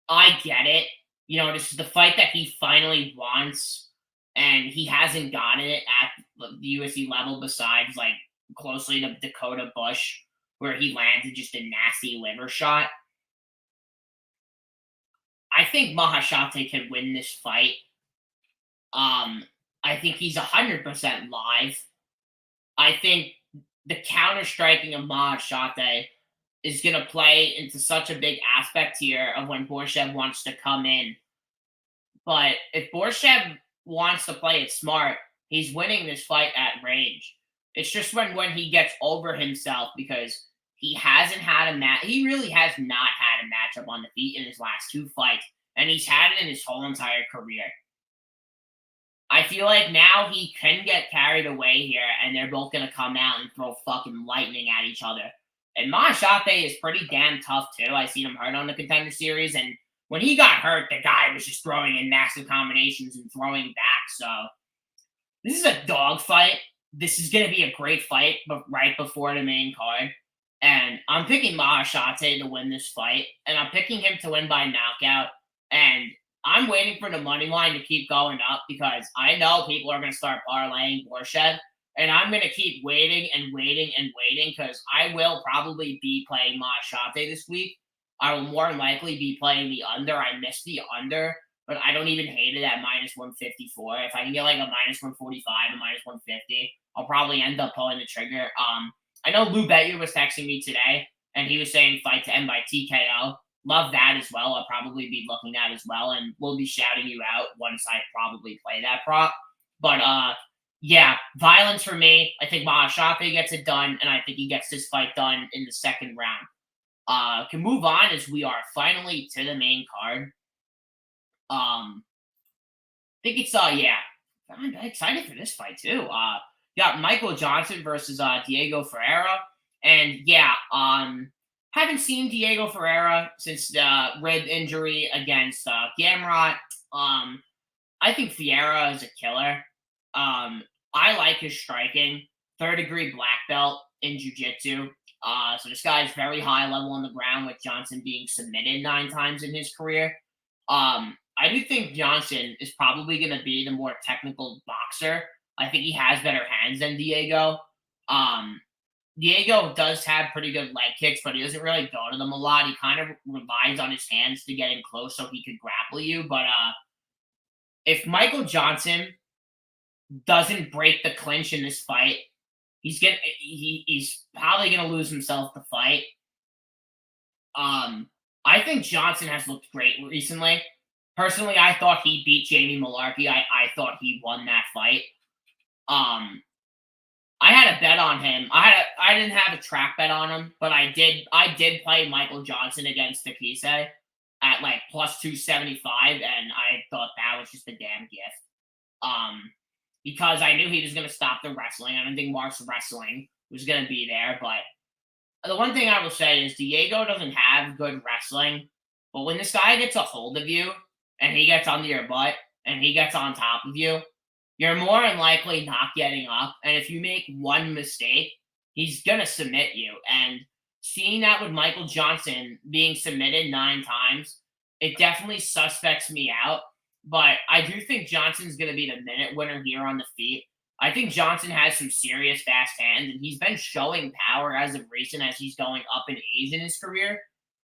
I get it. You know, this is the fight that he finally wants, and he hasn't gotten it at the UFC level besides, like, closely to Dakota Bush, where he landed just a nasty liver shot. I think Maheshate can win this fight. I think he's 100% live. I think the counter-striking of Maheshate is going to play into such a big aspect here of when Borschev wants to come in. But if Borschev wants to play it smart, he's winning this fight at range. It's just when he gets over himself because he hasn't had a match. He really has not had a matchup on the feet in his last 2 fights, and he's had it in his whole entire career. I feel like now he can get carried away here, and they're both going to come out and throw fucking lightning at each other. And Maheshate is pretty damn tough, too. I seen him hurt on the Contender Series, and when he got hurt, the guy was just throwing in massive combinations and throwing back. So this is a dog fight. This is going to be a great fight, but right before the main card. And I'm picking Maheshate to win this fight, and I'm picking him to win by knockout. And I'm waiting for the money line to keep going up because I know people are going to start parlaying Borschev, and I'm going to keep waiting and waiting and waiting because I will probably be playing Maheshate this week. I will more than likely be playing the under. I missed the under, but I don't even hate it at minus 154. If I can get like a minus 145 and minus 150, I'll probably end up pulling the trigger. I know Lou Bettyer was texting me today, and he was saying fight to end by TKO. Love that as well. I'll probably be looking at as well, and we'll be shouting you out once I probably play that prop. But yeah, violence for me. I think Maheshate gets it done, and I think he gets this fight done in the second round. Can move on as we are finally to the main card. I think it's yeah. I'm excited for this fight too. Got Michael Johnson versus Diego Ferreira, and yeah, haven't seen Diego Ferreira since the rib injury against Gamrot. I think Fialho is a killer. I like his striking. 3rd-degree black belt in jiu-jitsu. So this guy is very high level on the ground with Johnson being submitted 9 times in his career. I do think Johnson is probably going to be the more technical boxer. I think he has better hands than Diego. Diego does have pretty good leg kicks, but he doesn't really go to them a lot. He kind of relies on his hands to get in close so he could grapple you. But if Michael Johnson doesn't break the clinch in this fight, he's probably gonna lose himself the fight. I think Johnson has looked great recently. Personally, I thought he beat Jamie Malarkey. I thought he won that fight. I had a bet on him. I didn't have a track bet on him, but I did play Michael Johnson against Ducote at like plus 275, and I thought that was just a damn gift. Because I knew he was going to stop the wrestling. I didn't think Mark's wrestling was going to be there, but the one thing I will say is Diego doesn't have good wrestling, but when this guy gets a hold of you and he gets under your butt and he gets on top of you, you're more than likely not getting up. And if you make one mistake, he's going to submit you. And seeing that with Michael Johnson being submitted 9 times, it definitely suspects me out. But I do think Johnson's going to be the minute winner here on the feet. I think Johnson has some serious fast hands, and he's been showing power as of recent as he's going up in age in his career,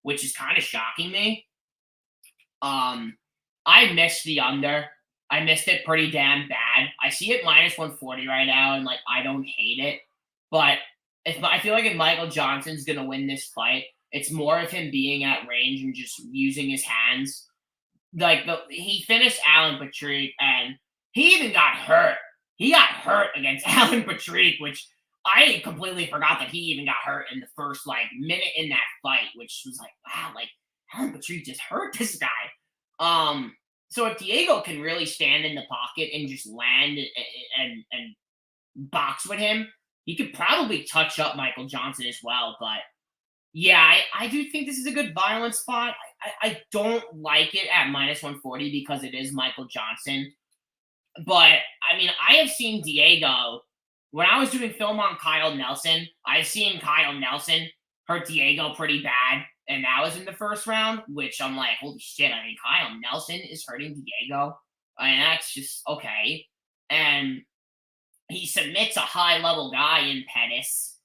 which is kind of shocking me. I missed the under. I missed it pretty damn bad. I see it minus 140 right now, and like I don't hate it. But I feel like if Michael Johnson's gonna win this fight, it's more of him being at range and just using his hands. Like he finished Alan Patrick, and he even got hurt. He got hurt against Alan Patrick, which I completely forgot that he even got hurt in the first like minute in that fight, which was like, wow, like Alan Patrick just hurt this guy. So if Diego can really stand in the pocket and just land and box with him, he could probably touch up Michael Johnson as well. But yeah, I do think this is a good violence spot. I don't like it at minus 140 because it is Michael Johnson. But I mean, I have seen Diego when I was doing film on Kyle Nelson. I've seen Kyle Nelson hurt Diego pretty bad. And that was in the first round, which I'm like, holy shit. I mean, Kyle Nelson is hurting Diego. I mean, that's just okay. And he submits a high-level guy in Pettis.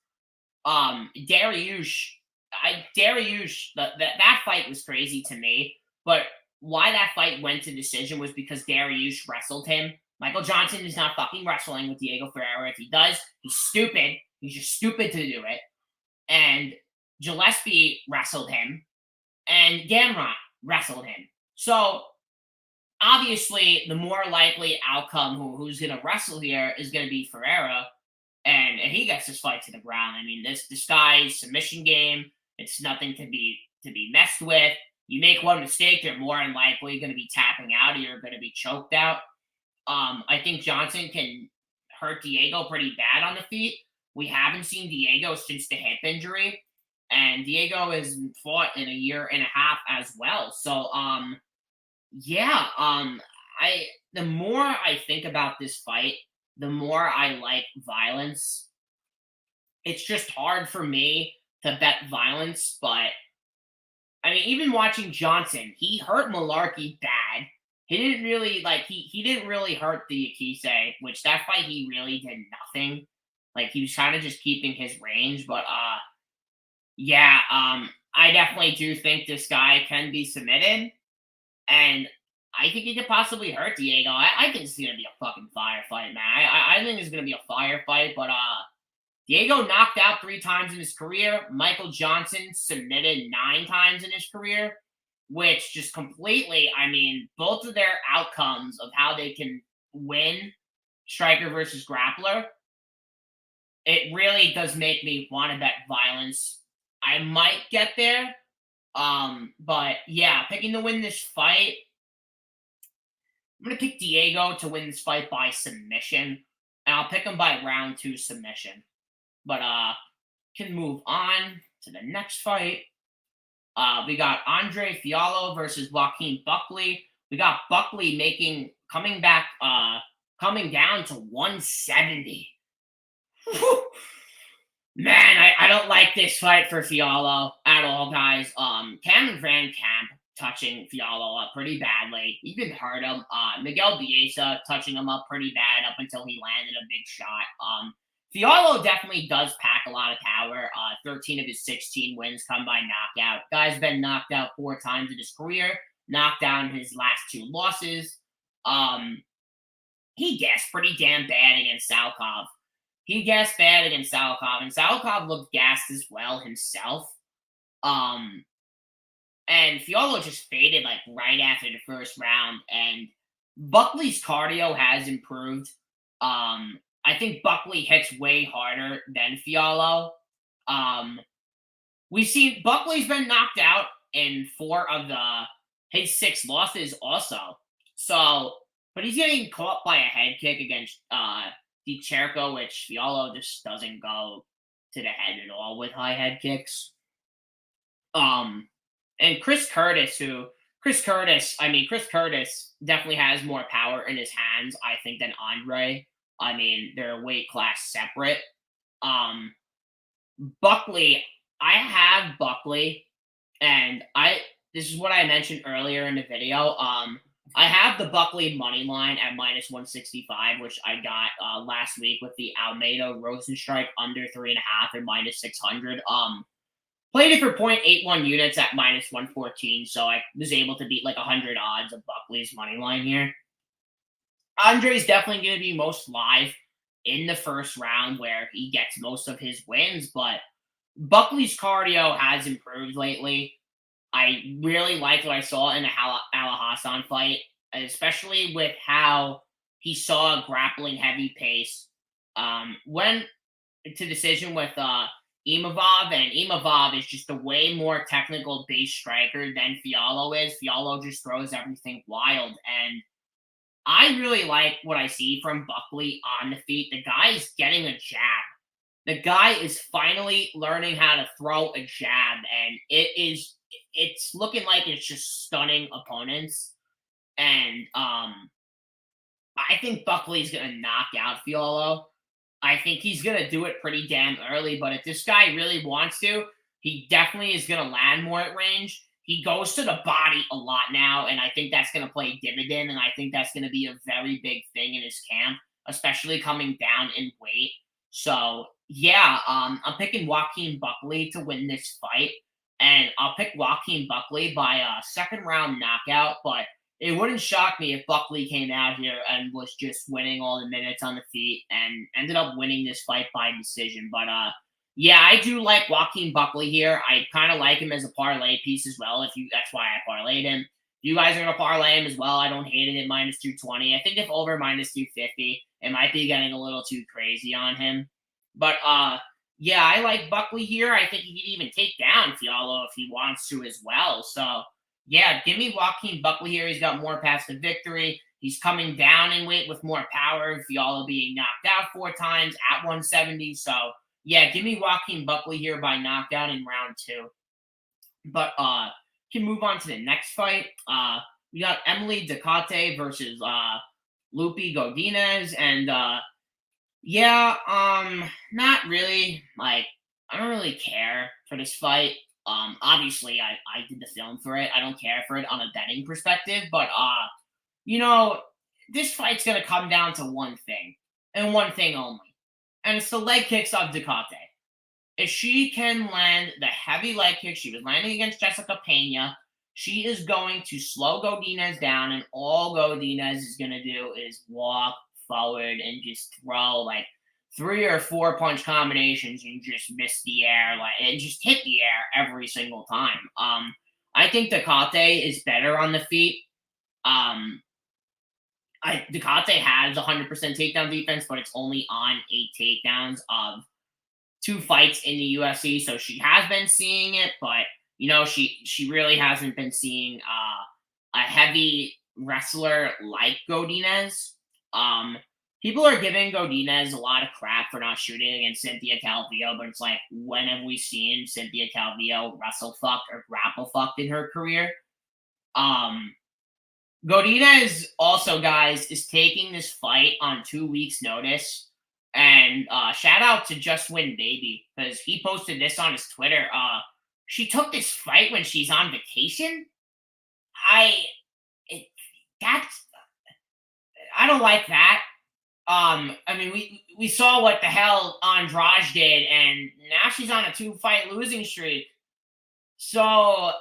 Dariush, that fight was crazy to me. But why that fight went to decision was because Dariush wrestled him. Michael Johnson is not fucking wrestling with Diego Ferreira. If he does, he's stupid. He's just stupid to do it. And Gillespie wrestled him, and Gamrot wrestled him. So obviously, the more likely outcome who's going to wrestle here is going to be Ferreira, and he gets this fight to the ground. I mean, this guy's submission game, it's nothing to be messed with. You make one mistake, you're more than likely going to be tapping out, or you're going to be choked out. I think Johnson can hurt Diego pretty bad on the feet. We haven't seen Diego since the hip injury, and Diego has fought in a year and a half as well. So, yeah, I the more I think about this fight, the more I like violence. It's just hard for me to bet violence, but I mean, even watching Johnson, he hurt Malarkey bad. He didn't really he didn't really hurt the Akise, which that fight he really did nothing. Like he was kind of just keeping his range, but yeah, I definitely do think this guy can be submitted, and I think he could possibly hurt Diego. I think it's gonna be a fucking firefight, man. I think it's gonna be a firefight, but Diego knocked out 3 times in his career. Michael Johnson submitted 9 times in his career, which just completely, I mean, both of their outcomes of how they can win striker versus grappler, it really does make me want to bet violence. I might get there. But yeah, picking to win this fight, I'm gonna pick Diego to win this fight by submission, and I'll pick him by round 2 submission. But can move on to the next fight. We got Andre Fialho versus Joaquin Buckley. We got Buckley coming down to 170. Whew. Man, I don't like this fight for Fialho at all, guys. Cameron Van Camp touching Fialho up pretty badly. You can hurt him. Miguel Biesa touching him up pretty bad up until he landed a big shot. Fialho definitely does pack a lot of power. 13 of his 16 wins come by knockout. Guy's been knocked out 4 times in his career. Knocked down his last 2 losses. He gassed pretty damn bad against Salkov. And Salkov looked gassed as well himself. And Fialho just faded like right after the first round. And Buckley's cardio has improved. I think Buckley hits way harder than Fialho. We've seen Buckley's been knocked out in 4 of his 6 losses also. So, but he's getting caught by a head kick against DiCerco, which Fialho just doesn't go to the head at all with high head kicks. And Chris Curtis definitely has more power in his hands, I think, than Andre. I mean, they're weight class separate. Buckley, I have Buckley, and this is what I mentioned earlier in the video. I have the Buckley money line at -165, which I got last week with the Almeida Rosenstrike under 3.5 and -600. Played it for 0.81 units at -114, so I was able to beat like 100 odds of Buckley's money line here. Andre's definitely going to be most live in the first round where he gets most of his wins, but Buckley's cardio has improved lately. I really liked what I saw in the Hassan fight, especially with how he saw a grappling heavy pace. Went to decision with Imavov, and Imavov is just a way more technical base striker than Fialho is. Fialho just throws everything wild, and I really like what I see from Buckley on the feet. The guy is getting a jab. The guy is finally learning how to throw a jab, and it's looking like it's just stunning opponents. And I think Buckley's gonna knock out Fialho. I think he's gonna do it pretty damn early, but if this guy really wants to, he definitely is gonna land more at range. He goes to the body a lot now, and I think that's going to play dividend, and I think that's going to be a very big thing in his camp, especially coming down in weight. So, yeah, I'm picking Joaquin Buckley to win this fight, and I'll pick Joaquin Buckley by a second-round knockout, but it wouldn't shock me if Buckley came out here and was just winning all the minutes on the feet and ended up winning this fight by decision. But, yeah, I do like Joaquin Buckley here. I kind of like him as a parlay piece as well. That's why I parlayed him. If you guys are going to parlay him as well, I don't hate it at minus 220. I think if over minus 250, it might be getting a little too crazy on him. But yeah, I like Buckley here. I think he could even take down Fialho if he wants to as well. So yeah, give me Joaquin Buckley here. He's got more paths to victory. He's coming down in weight with more power. Fialho being knocked out 4 times at 170. So yeah, give me Joaquin Buckley here by knockout in round 2. But can move on to the next fight. We got Emily Ducote versus Lupi Godinez, and yeah, not really. Like, I don't really care for this fight. Obviously, I did the film for it. I don't care for it on a betting perspective, but you know, this fight's gonna come down to one thing and one thing only, and it's the leg kicks of Ducote. If she can land the heavy leg kick she was landing against Jessica Pena, she is going to slow Godinez down, and all Godinez is going to do is walk forward and just throw like 3 or 4 punch combinations and just miss the air, and just hit the air every single time. I think Ducote is better on the feet. Ducote has 100% takedown defense, but it's only on 8 takedowns of 2 fights in the UFC, so she has been seeing it, but she really hasn't been seeing a heavy wrestler like Godinez. People are giving Godinez a lot of crap for not shooting against Cynthia Calvillo, but it's like, when have we seen Cynthia Calvillo wrestle fucked or grapple fucked in her career? Godinez also, guys, is taking this fight on 2 weeks' notice. And shout out to Just Win Baby, because he posted this on his Twitter. She took this fight when she's on vacation. I don't like that. I mean, we saw what the hell Andrade did, and now she's on a 2-fight losing streak. So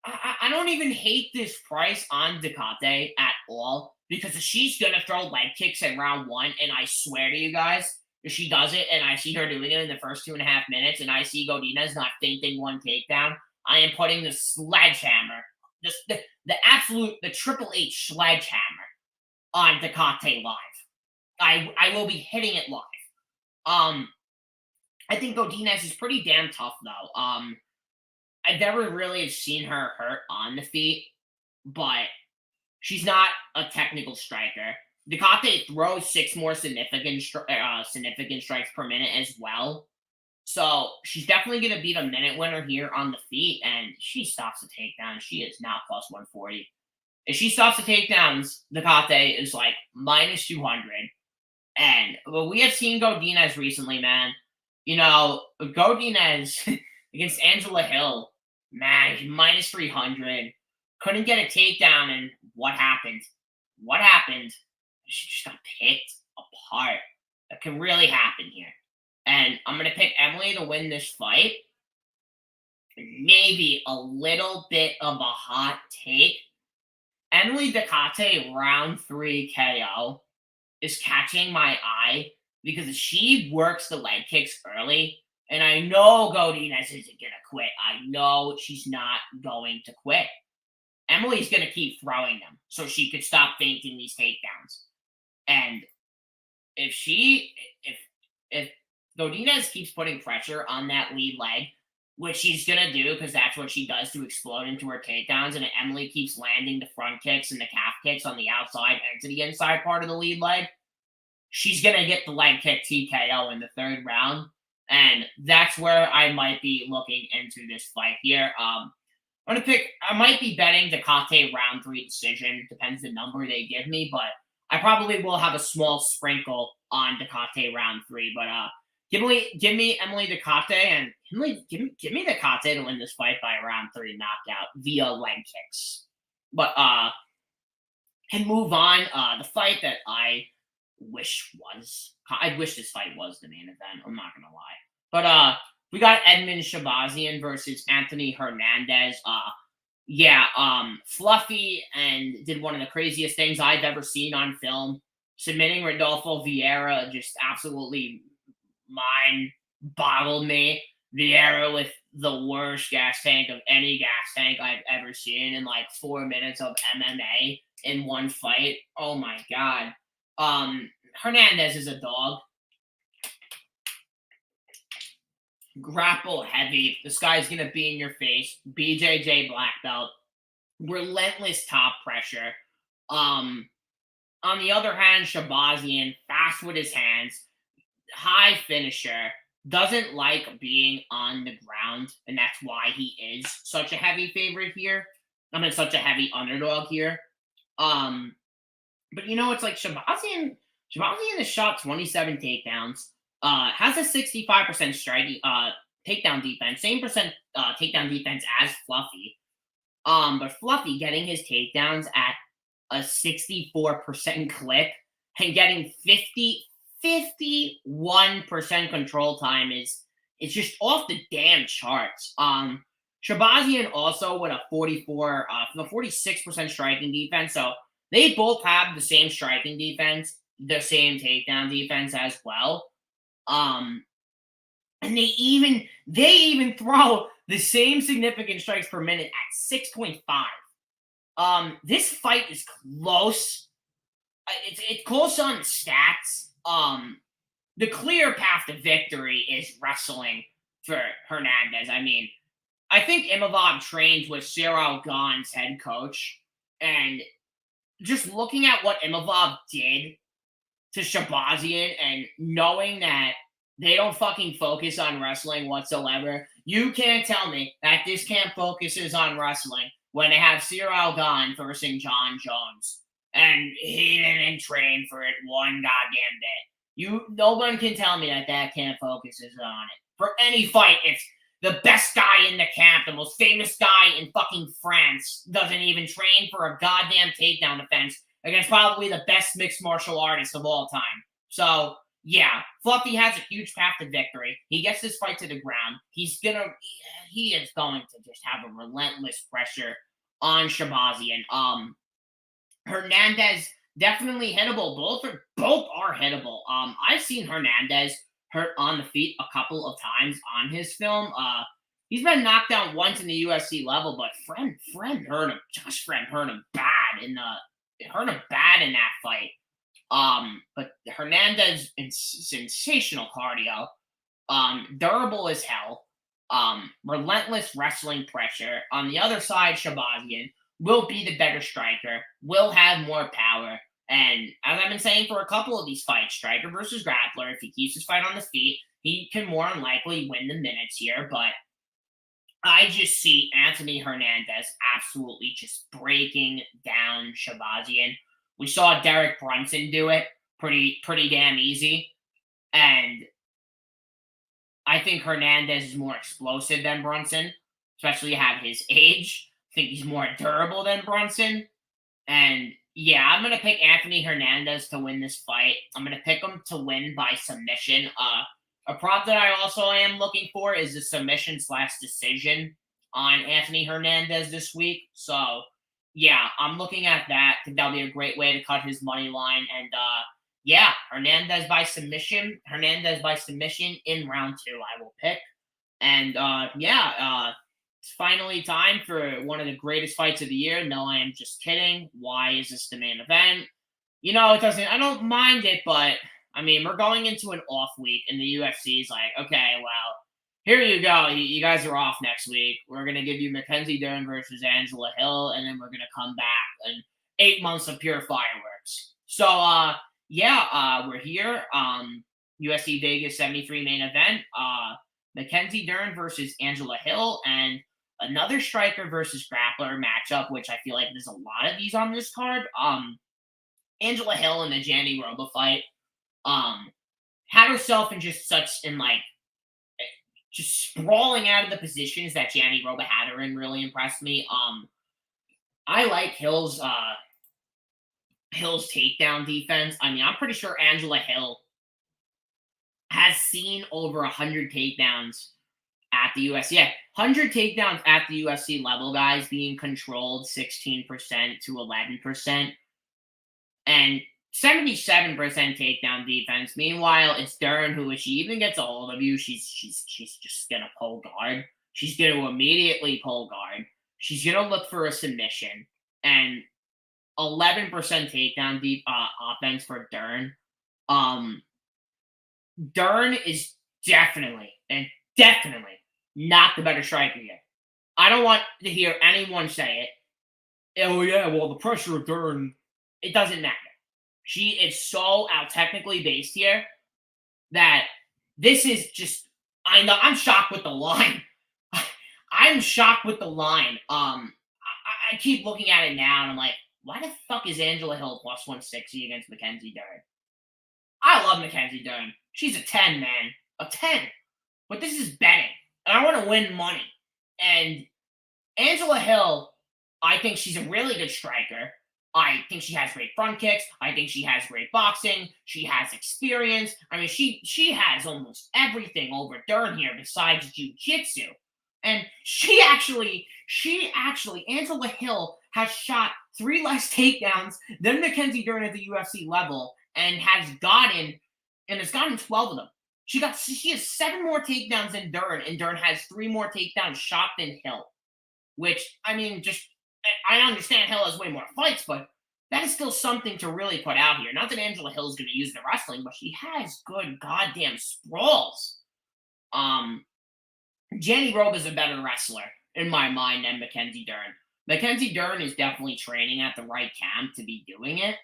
I don't even hate this price on Ducote at all, because if she's going to throw leg kicks in round 1, and I swear to you guys, if she does it and I see her doing it in the first 2.5 minutes and I see Godinez not feinting 1 takedown, I am putting the sledgehammer, the Triple H sledgehammer on Ducote live. I will be hitting it live. I think Godinez is pretty damn tough, though. I've never really seen her hurt on the feet, but she's not a technical striker. Ducote throws 6 more significant strikes per minute as well. So she's definitely going to be the minute winner here on the feet, and she stops the takedown. She is now plus 140. If she stops the takedowns, Ducote is like minus 200. And we have seen Godinez recently, man. Godinez against Angela Hill, man, minus 300. Couldn't get a takedown, and what happened? She just got picked apart. That can really happen here. And I'm going to pick Emily to win this fight. Maybe a little bit of a hot take. Emily Ducote round 3 KO is catching my eye, because she works the leg kicks early, and I know Godinez isn't going to quit. I know she's not going to quit. Emily's going to keep throwing them so she could stop feinting these takedowns. And if Godinez keeps putting pressure on that lead leg, which she's going to do because that's what she does to explode into her takedowns, and Emily keeps landing the front kicks and the calf kicks on the outside and to the inside part of the lead leg, she's going to get the leg kick TKO in the 3rd round. And that's where I might be looking into this fight here. I might be betting Ducote round 3 decision. Depends the number they give me, but I probably will have a small sprinkle on Ducote round 3. But give me Emily Ducote, and give me Ducote to win this fight by round 3 knockout via leg kicks. But can move on. The fight that I wish this fight was the main event. I'm not gonna lie. But we got Edmund Shabazyan versus Anthony Hernandez. Fluffy and did one of the craziest things I've ever seen on film. Submitting Rodolfo Vieira just absolutely mind-boggled me. Vieira with the worst gas tank of any gas tank I've ever seen in like 4 minutes of MMA in one fight. Oh my god. Hernandez is a dog. Grapple heavy. This guy's gonna be in your face. BJJ black belt. Relentless top pressure. On the other hand, Shabazyan, fast with his hands, high finisher, doesn't like being on the ground, and that's why he is such a heavy favorite here. I mean, such a heavy underdog here. But it's like Shabazyan has shot 27 takedowns, has a 65% striking takedown defense, same percent takedown defense as Fluffy. But Fluffy getting his takedowns at a 64% clip and getting 51% control time it's just off the damn charts. Shabazyan also with a 46% striking defense, so they both have the same striking defense, the same takedown defense as well. And they even throw the same significant strikes per minute at 6.5. This fight is close. It's close on the stats. The clear path to victory is wrestling for Hernandez. I mean, I think Imavov trains with Cyril Gane's head coach, and just looking at what Imavov did to Shabazyan and knowing that they don't fucking focus on wrestling whatsoever, you can't tell me that this camp focuses on wrestling when they have Cyril Gane versus John Jones, and he didn't train for it one goddamn day. No one can tell me that camp focuses on it. For any fight, it's the best guy in the camp, the most famous guy in fucking France, doesn't even train for a goddamn takedown defense against probably the best mixed martial artist of all time. So, yeah, Fluffy has a huge path to victory. He gets this fight to the ground. He is going to just have a relentless pressure on Shabazyan. Hernandez definitely hittable. Both are hittable. I've seen Hernandez hurt on the feet a couple of times on his film. He's been knocked down once in the UFC level, but Friend hurt him. Josh Friend hurt him bad in that fight. But Hernandez, sensational cardio, durable as hell, relentless wrestling pressure. On the other side, Shabazyan will be the better striker, will have more power. And as I've been saying for a couple of these fights, striker versus grappler, if he keeps his fight on the feet, he can more than likely win the minutes here. But I just see Anthony Hernandez absolutely just breaking down Shabazyan. We saw Derek Brunson do it pretty damn easy. And I think Hernandez is more explosive than Brunson, especially at his age. I think he's more durable than Brunson. And yeah, I'm going to pick Anthony Hernandez to win this fight. I'm going to pick him to win by submission. A prop that I also am looking for is a submission/decision on Anthony Hernandez this week. So, yeah, I'm looking at that. I think that'll be a great way to cut his money line. And, yeah, Hernandez by submission in round 2, I will pick. And, it's finally time for one of the greatest fights of the year. No, I am just kidding. Why is this the main event? I don't mind it, but I mean, we're going into an off week, and the UFC is like, okay, well, here you go. You guys are off next week. We're going to give you Mackenzie Dern versus Angela Hill, and then we're going to come back and 8 months of pure fireworks. So, we're here. UFC Vegas 73 main event. Mackenzie Dern versus Angela Hill, and another striker versus grappler matchup, which I feel like there's a lot of these on this card. Angela Hill in the Gianni Roba fight, had herself in just sprawling out of the positions that Gianni Roba had her in really impressed me. I like Hill's takedown defense. I mean, I'm pretty sure Angela Hill has seen over 100 takedowns at the UFC. Yeah, 100 takedowns at the UFC level, guys, being controlled 16% to 11%. And 77% takedown defense. Meanwhile, it's Dern who, if she even gets a hold of you, she's just gonna pull guard. She's going to immediately pull guard. She's going to look for a submission. And 11% takedown deep offense for Dern. Dern is definitely not the better striker here. I don't want to hear anyone say it. Oh yeah, well the pressure of Dern, it doesn't matter. She is so out technically based here that this is just. I know I'm shocked with the line. I'm shocked with the line. I keep looking at it now and I'm like, why the fuck is Angela Hill plus 160 against Mackenzie Dern? I love Mackenzie Dern. She's a 10, man. A 10. But this is betting. And I want to win money. And Angela Hill, I think she's a really good striker. I think she has great front kicks. I think she has great boxing. She has experience. I mean, she has almost everything over Dern here besides jiu-jitsu. And she actually, Angela Hill has shot 3 less takedowns than Mackenzie Dern at the UFC level and has gotten 12 of them. She has 7 more takedowns than Dern, and Dern has 3 more takedowns shot than Hill. Which, I mean, I understand Hill has way more fights, but that is still something to really put out here. Not that Angela Hill is going to use the wrestling, but she has good goddamn sprawls. Jenny Robe is a better wrestler, in my mind, than Mackenzie Dern. Mackenzie Dern is definitely training at the right camp to be doing it.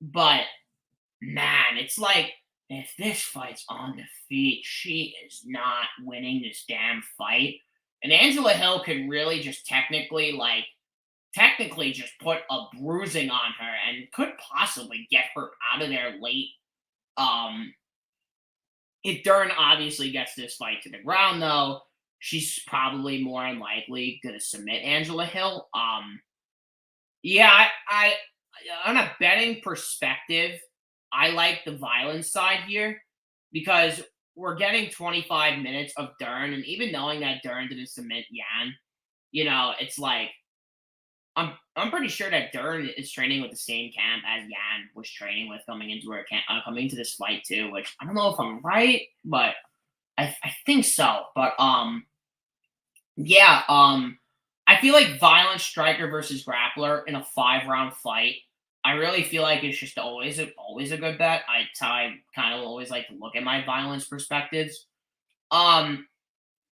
But, man, it's like, if this fight's on the feet, she is not winning this damn fight. And Angela Hill could really just technically just put a bruising on her and could possibly get her out of there late. If Dern obviously gets this fight to the ground, though, she's probably more than likely going to submit Angela Hill. Yeah, I on a betting perspective, I like the violence side here because we're getting 25 minutes of Dern, and even knowing that Dern didn't submit Yan, it's like I'm pretty sure that Dern is training with the same camp as Yan was training with coming into this fight too. Which I don't know if I'm right, but I think so. But yeah, I feel like violent striker versus grappler in a 5-round fight. I really feel like it's just always a good bet. It's how I kind of always like to look at my violence perspectives. The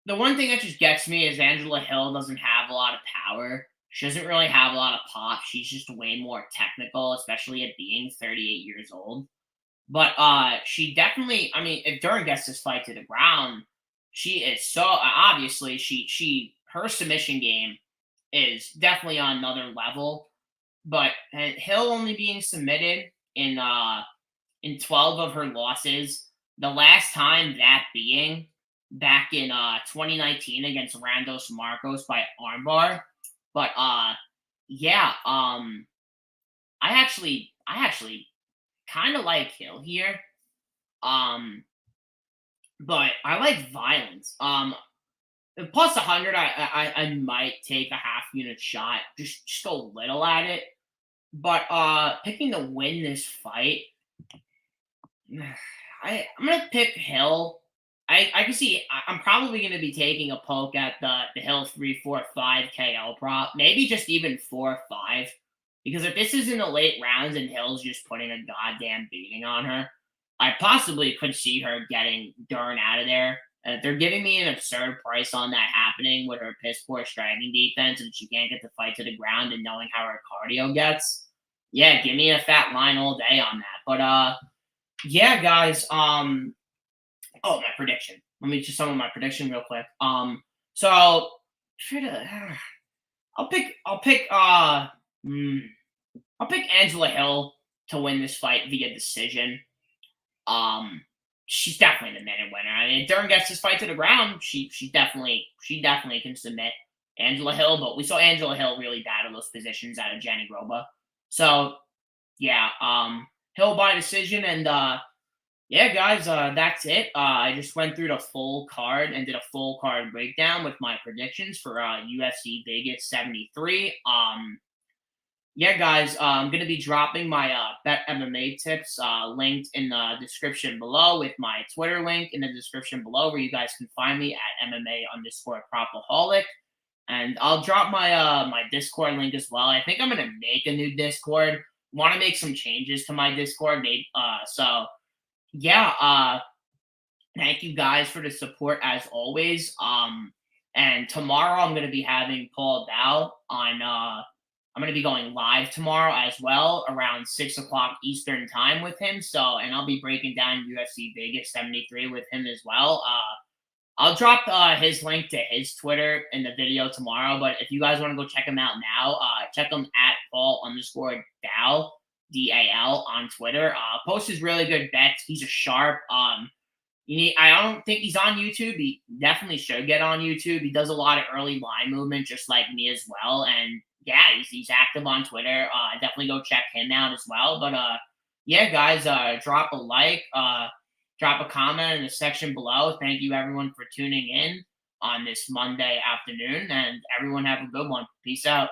one thing that just gets me is Angela Hill doesn't have a lot of power. She doesn't really have a lot of pop. She's just way more technical, especially at being 38 years old. But she definitely, I mean, if Dern gets this fight to the ground, she is so obviously her submission game is definitely on another level. But Hill only being submitted in 12 of her losses. The last time that being back in 2019 against Randos Marcos by armbar. But yeah, I actually kind of like Hill here. But I like violence. Plus 100, I might take a half unit shot, just a little at it. But picking to win this fight, I'm gonna pick Hill. I can see I'm probably gonna be taking a poke at the Hill 3-4-5 KO prop, maybe just even 4-5. Because if this is in the late rounds and Hill's just putting a goddamn beating on her, I possibly could see her getting Dern out of there. And if they're giving me an absurd price on that happening with her piss poor striking defense and she can't get the fight to the ground and knowing how her cardio gets, yeah, give me a fat line all day on that. But yeah, guys. My prediction. Let me just sum up my prediction real quick. So I'll pick Angela Hill to win this fight via decision. She's definitely the minute winner. I mean, if Dern gets this fight to the ground, she definitely can submit Angela Hill, but we saw Angela Hill really battle those positions out of Jenny Roba. So yeah, Hill by decision, and yeah, guys, that's it. I just went through the full card and did a full card breakdown with my predictions for UFC Vegas 73. Yeah, guys, I'm gonna be dropping my Bet MMA tips linked in the description below, with my Twitter link in the description below, where you guys can find me at MMA_Propaholic. And I'll drop my Discord link as well. I think I'm gonna make a new Discord. Want to make some changes to my Discord, maybe. So yeah. Thank you guys for the support as always. And tomorrow I'm gonna be having Paul Dal on. I'm gonna be going live tomorrow as well, around 6 o'clock Eastern time with him. So, and I'll be breaking down UFC Vegas 73 with him as well. I'll drop his link to his Twitter in the video tomorrow. But if you guys want to go check him out now, check him at Paul_Dal DAL on Twitter. Posts his really good bets. He's a sharp. I don't think he's on YouTube. He definitely should get on YouTube. He does a lot of early line movement, just like me as well. And yeah, he's active on Twitter. Definitely go check him out as well. But yeah, guys, drop a like, drop a comment in the section below. Thank you everyone for tuning in on this Monday afternoon, and everyone have a good one. Peace out.